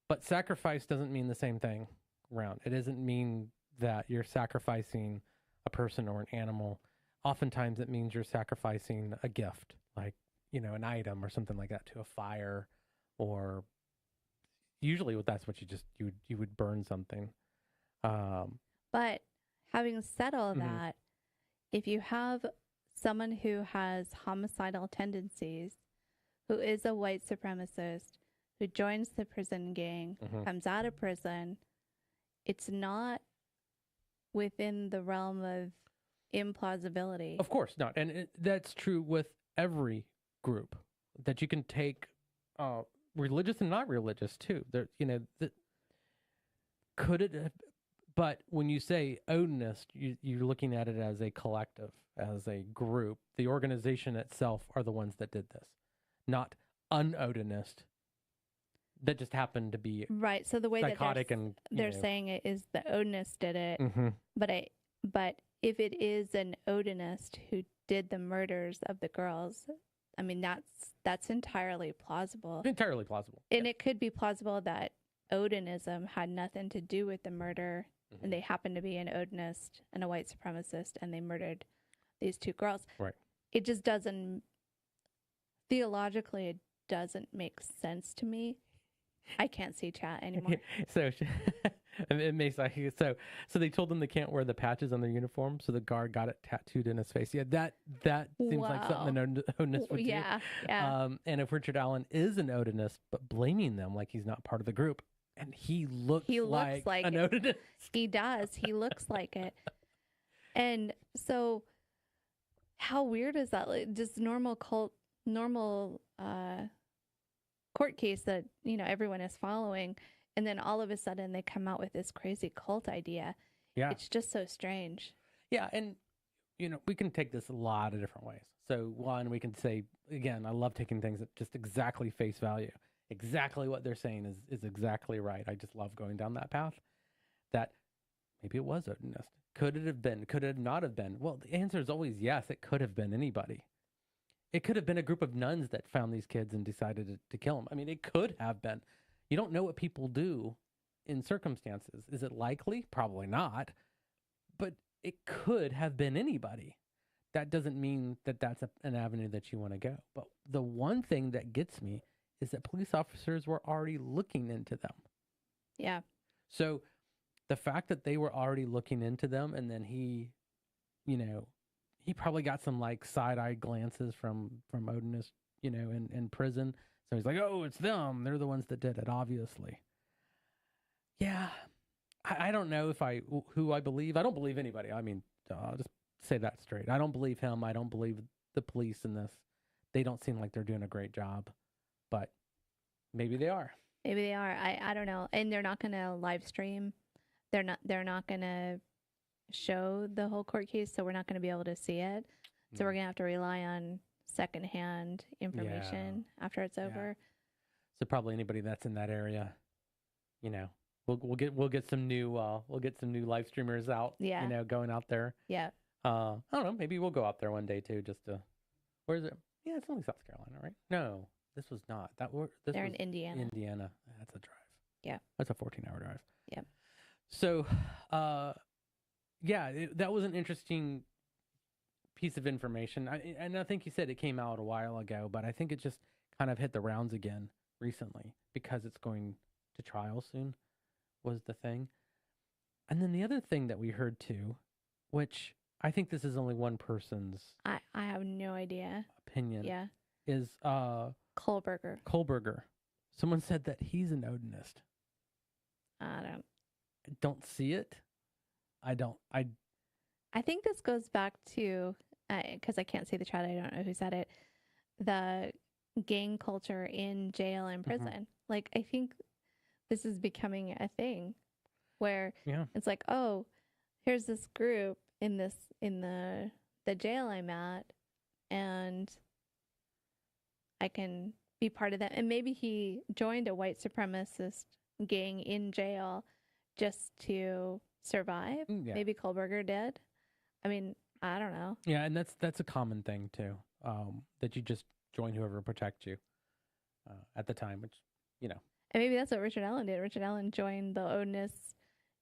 [SPEAKER 2] but sacrifice doesn't mean the same thing around. It doesn't mean that you're sacrificing a person or an animal. Oftentimes, it means you're sacrificing a gift, like an item or something like that, to a fire, or usually that's what you would burn something.
[SPEAKER 1] But having said all that, if you have someone who has homicidal tendencies, who is a white supremacist, who joins the prison gang, comes out of prison, it's not within the realm of implausibility.
[SPEAKER 2] Of course not. And that's true with every group, that you can take religious and not religious too. Could it have, but when you say Odinist, you're looking at it as a collective, as a group. The organization itself are the ones that did this, not un-Odinist that just happened to be
[SPEAKER 1] right. So the way
[SPEAKER 2] psychotic
[SPEAKER 1] that they're saying it is the Odinist did it, but if it is an Odinist who did the murders of the girls, I mean that's entirely plausible.
[SPEAKER 2] Entirely plausible.
[SPEAKER 1] And it could be plausible that Odinism had nothing to do with the murder, and they happened to be an Odinist and a white supremacist, and they murdered these two girls.
[SPEAKER 2] Right.
[SPEAKER 1] It just doesn't, theologically, it doesn't make sense to me. I can't see chat anymore.
[SPEAKER 2] So it makes like so they told them they can't wear the patches on their uniform, so the guard got it tattooed in his face. Yeah, that seems like something an Odinist would do.
[SPEAKER 1] Yeah.
[SPEAKER 2] And if Richard Allen is an Odinist, but blaming them like he's not part of the group, and he looks like an Odinist.
[SPEAKER 1] He does. He looks like it. And so, how weird is that? Like, just normal court case that everyone is following, and then all of a sudden they come out with this crazy cult idea.
[SPEAKER 2] Yeah,
[SPEAKER 1] it's just so strange.
[SPEAKER 2] Yeah, and we can take this a lot of different ways. So one, we can say, again, I love taking things at just exactly face value. Exactly what they're saying is exactly right. I just love going down that path. That maybe it was Odinist. Could it have been? Could it not have been? Well, the answer is always yes. It could have been anybody. It could have been a group of nuns that found these kids and decided to kill them. I mean, it could have been. You don't know what people do in circumstances. Is it likely? Probably not. But it could have been anybody. That doesn't mean that that's an avenue that you want to go. But the one thing that gets me is that police officers were already looking into them.
[SPEAKER 1] Yeah.
[SPEAKER 2] So the fact that they were already looking into them, and then he probably got some like side-eyed glances from Odinist, in prison. So he's like, oh, it's them. They're the ones that did it, obviously. Yeah. I don't know who I believe. I don't believe anybody. I mean, I'll just say that straight. I don't believe him. I don't believe the police in this. They don't seem like they're doing a great job, but maybe they are.
[SPEAKER 1] Maybe they are. I don't know. And they're not going to live stream. They're not going to show the whole court case, so we're not going to be able to see it. So we're going to have to rely on secondhand information after it's over.
[SPEAKER 2] So probably anybody that's in that area, we'll get some new live streamers out.
[SPEAKER 1] Yeah.
[SPEAKER 2] Going out there.
[SPEAKER 1] Yeah.
[SPEAKER 2] I don't know. Maybe we'll go out there one day too, just to. Where is it? Yeah, it's only South Carolina, right? No, this was not. They're
[SPEAKER 1] in Indiana.
[SPEAKER 2] Indiana. That's a drive.
[SPEAKER 1] Yeah.
[SPEAKER 2] That's a 14-hour drive.
[SPEAKER 1] Yeah.
[SPEAKER 2] So, that was an interesting piece of information. And I think you said it came out a while ago, but I think it just kind of hit the rounds again recently because it's going to trial soon, was the thing. And then the other thing that we heard too, which I think this is only one person's
[SPEAKER 1] I have no idea.
[SPEAKER 2] Opinion.
[SPEAKER 1] Yeah.
[SPEAKER 2] Is
[SPEAKER 1] Kohlberger.
[SPEAKER 2] Someone said that he's an Odinist.
[SPEAKER 1] I
[SPEAKER 2] don't see it. I
[SPEAKER 1] I think this goes back to, because I can't see the chat, I don't know who said it, the gang culture in jail and prison. Like, I think this is becoming a thing where
[SPEAKER 2] Yeah.
[SPEAKER 1] it's like, oh, here's this group in the jail I'm at, and I can be part of that. And maybe he joined a white supremacist gang in jail just to survive.
[SPEAKER 2] Yeah.
[SPEAKER 1] Maybe Kohlberger did. I mean, I don't know.
[SPEAKER 2] Yeah, and that's a common thing too. That you just join whoever protects you at the time, which, you know.
[SPEAKER 1] And maybe that's what Richard Allen did. Richard Allen joined the Odinist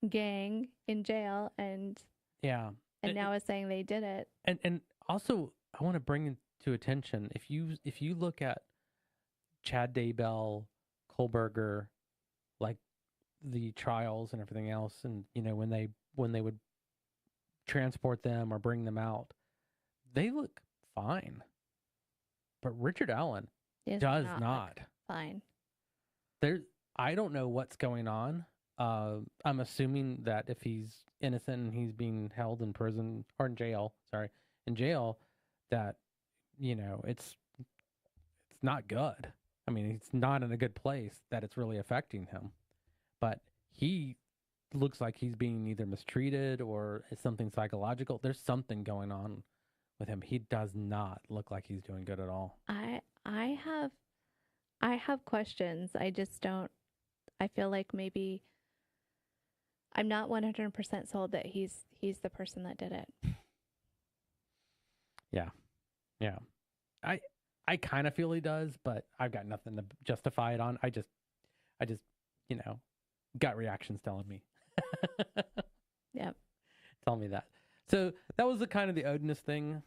[SPEAKER 1] gang in jail, and
[SPEAKER 2] Yeah.
[SPEAKER 1] now is saying they did it.
[SPEAKER 2] And also, I want to bring into attention, if you look at Chad Daybell, Kohlberger, like the trials and everything else, and you know when they would transport them or bring them out, they look fine. But Richard Allen does not.
[SPEAKER 1] Look fine.
[SPEAKER 2] I don't know what's going on. I'm assuming that if he's innocent and he's being held in prison or in jail, that, you know, it's not good. I mean, he's not in a good place, that it's really affecting him. But he looks like he's being either mistreated or it's something psychological. There's something going on with him. He does not look like he's doing good at all.
[SPEAKER 1] I have questions. I just don't. I feel like maybe I'm not 100% sold that he's the person that did it.
[SPEAKER 2] Yeah. I kind of feel he does, but I've got nothing to justify it on. I just, you know, gut reactions telling me.
[SPEAKER 1] Yep.
[SPEAKER 2] Tell me that. So that was the kind of the Odinist thing.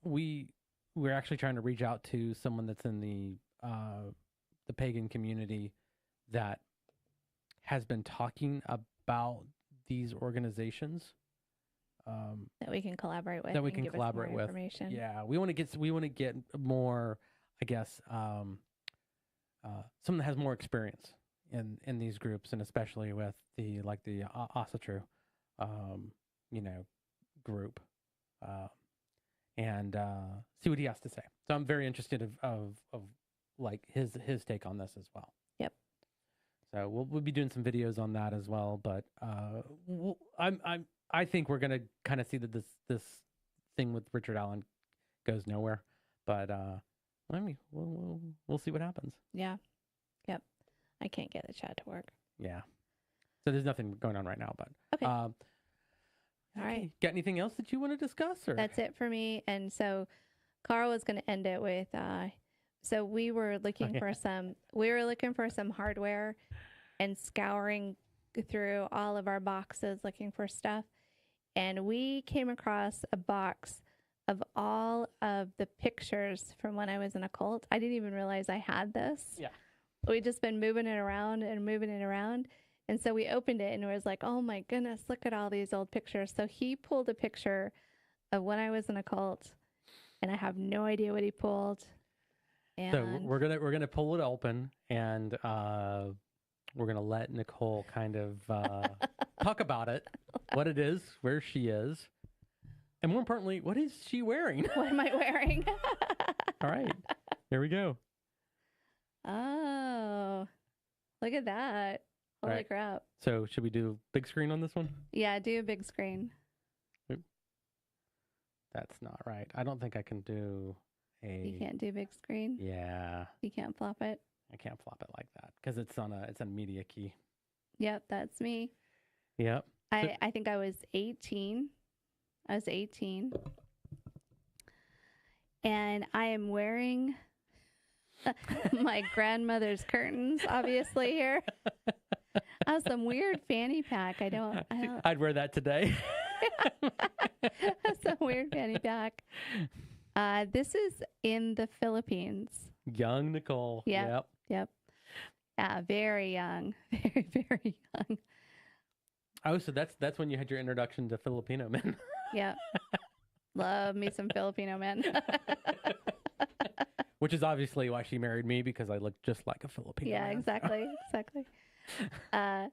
[SPEAKER 2] We're actually trying to reach out to someone that's in the pagan community that has been talking about these organizations.
[SPEAKER 1] That we can collaborate with.
[SPEAKER 2] That we can collaborate with.
[SPEAKER 1] Information.
[SPEAKER 2] Yeah, we want to get more, I guess, someone that has more experience in these groups, and especially with the Asatru, you know, group, and see what he has to say. So I'm very interested of like his take on this as well.
[SPEAKER 1] Yep.
[SPEAKER 2] So we'll be doing some videos on that as well, but I think we're gonna kind of see that this thing with Richard Allen goes nowhere, but I mean we'll see what happens.
[SPEAKER 1] Yeah. Yep. I can't get the chat to work.
[SPEAKER 2] Yeah. So there's nothing going on right now, but
[SPEAKER 1] okay. All right.
[SPEAKER 2] Got anything else that you want to discuss? Or
[SPEAKER 1] that's it for me. And so Carl was going to end it with. So we were looking for some hardware and scouring through all of our boxes looking for stuff. And we came across a box of all of the pictures from when I was in a cult. I didn't even realize I had this.
[SPEAKER 2] Yeah.
[SPEAKER 1] We'd just been moving it around. And so we opened it and it was like, oh my goodness, look at all these old pictures. So he pulled a picture of when I was in a cult, and I have no idea what he pulled. And
[SPEAKER 2] so we're gonna pull it open, and we're gonna let Nicole kind of talk about it, what it is, where she is, and more importantly, what is she wearing?
[SPEAKER 1] What am I wearing?
[SPEAKER 2] All right, here we go.
[SPEAKER 1] Oh, look at that. Holy crap.
[SPEAKER 2] So should we do big screen on this one?
[SPEAKER 1] Yeah, do a big screen.
[SPEAKER 2] Oop. That's not right. I don't think I can do
[SPEAKER 1] You can't do big screen?
[SPEAKER 2] Yeah.
[SPEAKER 1] You can't flop it?
[SPEAKER 2] I can't flop it like that because it's a media key.
[SPEAKER 1] Yep, that's me.
[SPEAKER 2] Yep.
[SPEAKER 1] I think I was 18. I was 18. And I am wearing my grandmother's curtains, obviously, here. I have some weird fanny pack.
[SPEAKER 2] I'd wear that today.
[SPEAKER 1] Some weird fanny pack. This is in the Philippines.
[SPEAKER 2] Young Nicole.
[SPEAKER 1] Yep. Yeah, very young. Very, very young.
[SPEAKER 2] Oh, so that's when you had your introduction to Filipino men.
[SPEAKER 1] Yep. Love me some Filipino men.
[SPEAKER 2] Which is obviously why she married me, because I look just like a Filipino man.
[SPEAKER 1] Exactly. I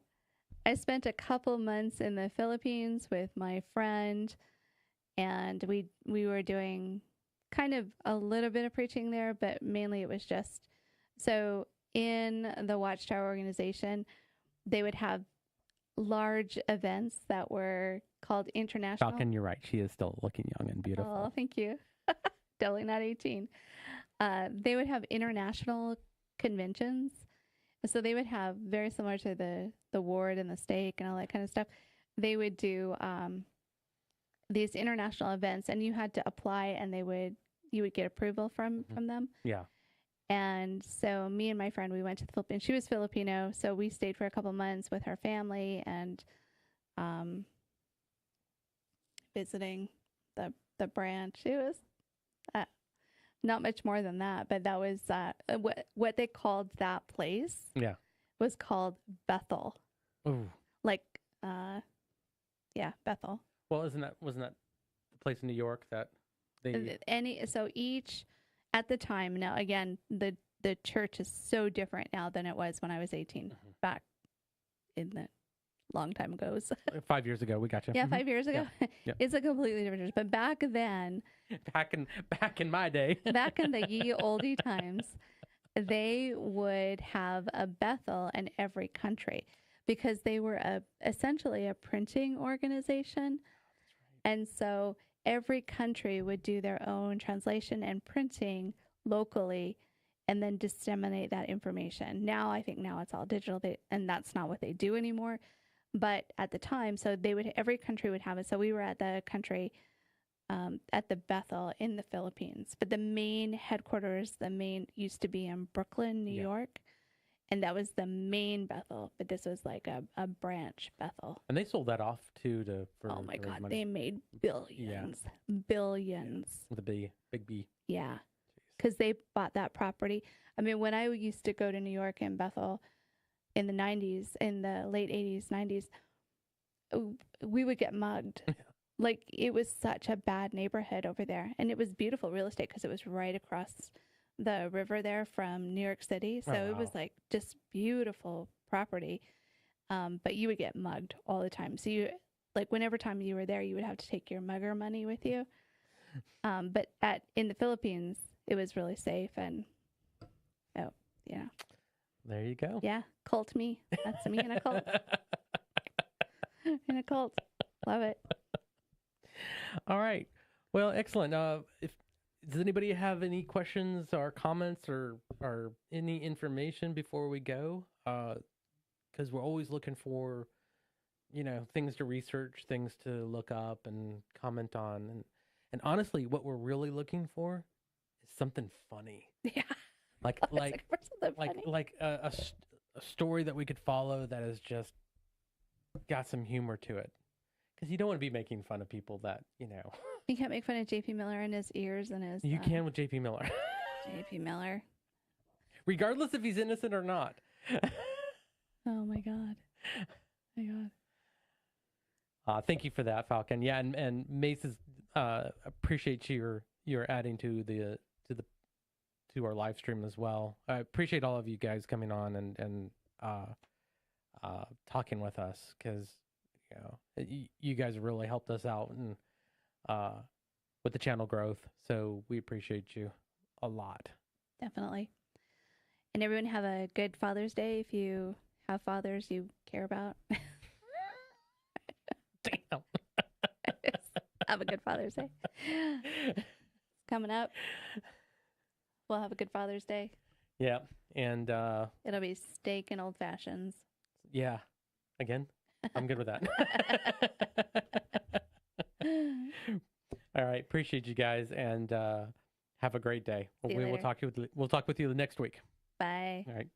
[SPEAKER 1] spent a couple months in the Philippines with my friend and we were doing kind of a little bit of preaching there, but mainly it was just so in the Watchtower organization, they would have large events that were called international.
[SPEAKER 2] Falcon, you're right. She is still looking young and beautiful.
[SPEAKER 1] Oh, thank you. Definitely not 18. They would have international conventions. So they would have, very similar to the ward and the stake and all that kind of stuff. They would do these international events, and you had to apply, and you would get approval from them.
[SPEAKER 2] Yeah.
[SPEAKER 1] And so me and my friend, we went to the Philippines. She was Filipino, so we stayed for a couple months with her family and visiting the branch. It was not much more than that, but that was what they called that place.
[SPEAKER 2] Yeah.
[SPEAKER 1] Was called Bethel.
[SPEAKER 2] Ooh.
[SPEAKER 1] Like, Bethel.
[SPEAKER 2] Well, wasn't that the place in New York that they
[SPEAKER 1] each at the time, now again, the church is so different now than it was when I was 18 back in the long time ago.
[SPEAKER 2] 5 years ago, we got you.
[SPEAKER 1] Yeah, 5 years ago.
[SPEAKER 2] Yeah. Yeah.
[SPEAKER 1] It's a completely different church. But back then,
[SPEAKER 2] back in my day,
[SPEAKER 1] back in the ye olde times, they would have a Bethel in every country because they were essentially a printing organization. And so every country would do their own translation and printing locally and then disseminate that information. Now, I think now it's all digital, and that's not what they do anymore. But at the time, so every country would have it. So we were at the country, at the Bethel in the Philippines. But the main headquarters, used to be in Brooklyn, New York. And that was the main Bethel, but this was like a branch Bethel.
[SPEAKER 2] And they sold that off too
[SPEAKER 1] oh my God, they made billions, billions.
[SPEAKER 2] With a big B.
[SPEAKER 1] Yeah, because they bought that property. I mean, when I used to go to New York and Bethel in the 90s, in the late 80s, 90s, we would get mugged. Like, it was such a bad neighborhood over there. And it was beautiful real estate because it was right across the river there from New York City. So it was like just beautiful property. But you would get mugged all the time. So whenever time you were there, you would have to take your mugger money with you. But in the Philippines, it was really safe. And
[SPEAKER 2] there you go.
[SPEAKER 1] Yeah. Cult me. That's me in a cult. In a cult. Love it.
[SPEAKER 2] All right. Well, excellent. Does anybody have any questions or comments or any information before we go? Because we're always looking for, things to research, things to look up and comment on. And honestly, what we're really looking for is something funny.
[SPEAKER 1] Yeah.
[SPEAKER 2] Like a story that we could follow that has just got some humor to it. Because you don't want to be making fun of people that,
[SPEAKER 1] You can't make fun of JP Miller and his ears and his...
[SPEAKER 2] You can with JP Miller.
[SPEAKER 1] JP Miller.
[SPEAKER 2] Regardless if he's innocent or not.
[SPEAKER 1] Oh, my God. My
[SPEAKER 2] God. Thank you for that, Falcon. Yeah, and Mace's appreciate your adding to our live stream as well. I appreciate all of you guys coming on and talking with us because you guys really helped us out and with the channel growth. So we appreciate you a lot.
[SPEAKER 1] Definitely. And everyone have a good Father's Day if you have fathers you care about.
[SPEAKER 2] Damn.
[SPEAKER 1] Have a good Father's Day. Coming up. We'll have a good Father's Day.
[SPEAKER 2] Yeah. And
[SPEAKER 1] it'll be steak and old fashions.
[SPEAKER 2] Yeah. Again, I'm good with that. All right. Appreciate you guys and have a great day. We'll talk with you next week.
[SPEAKER 1] Bye.
[SPEAKER 2] All right.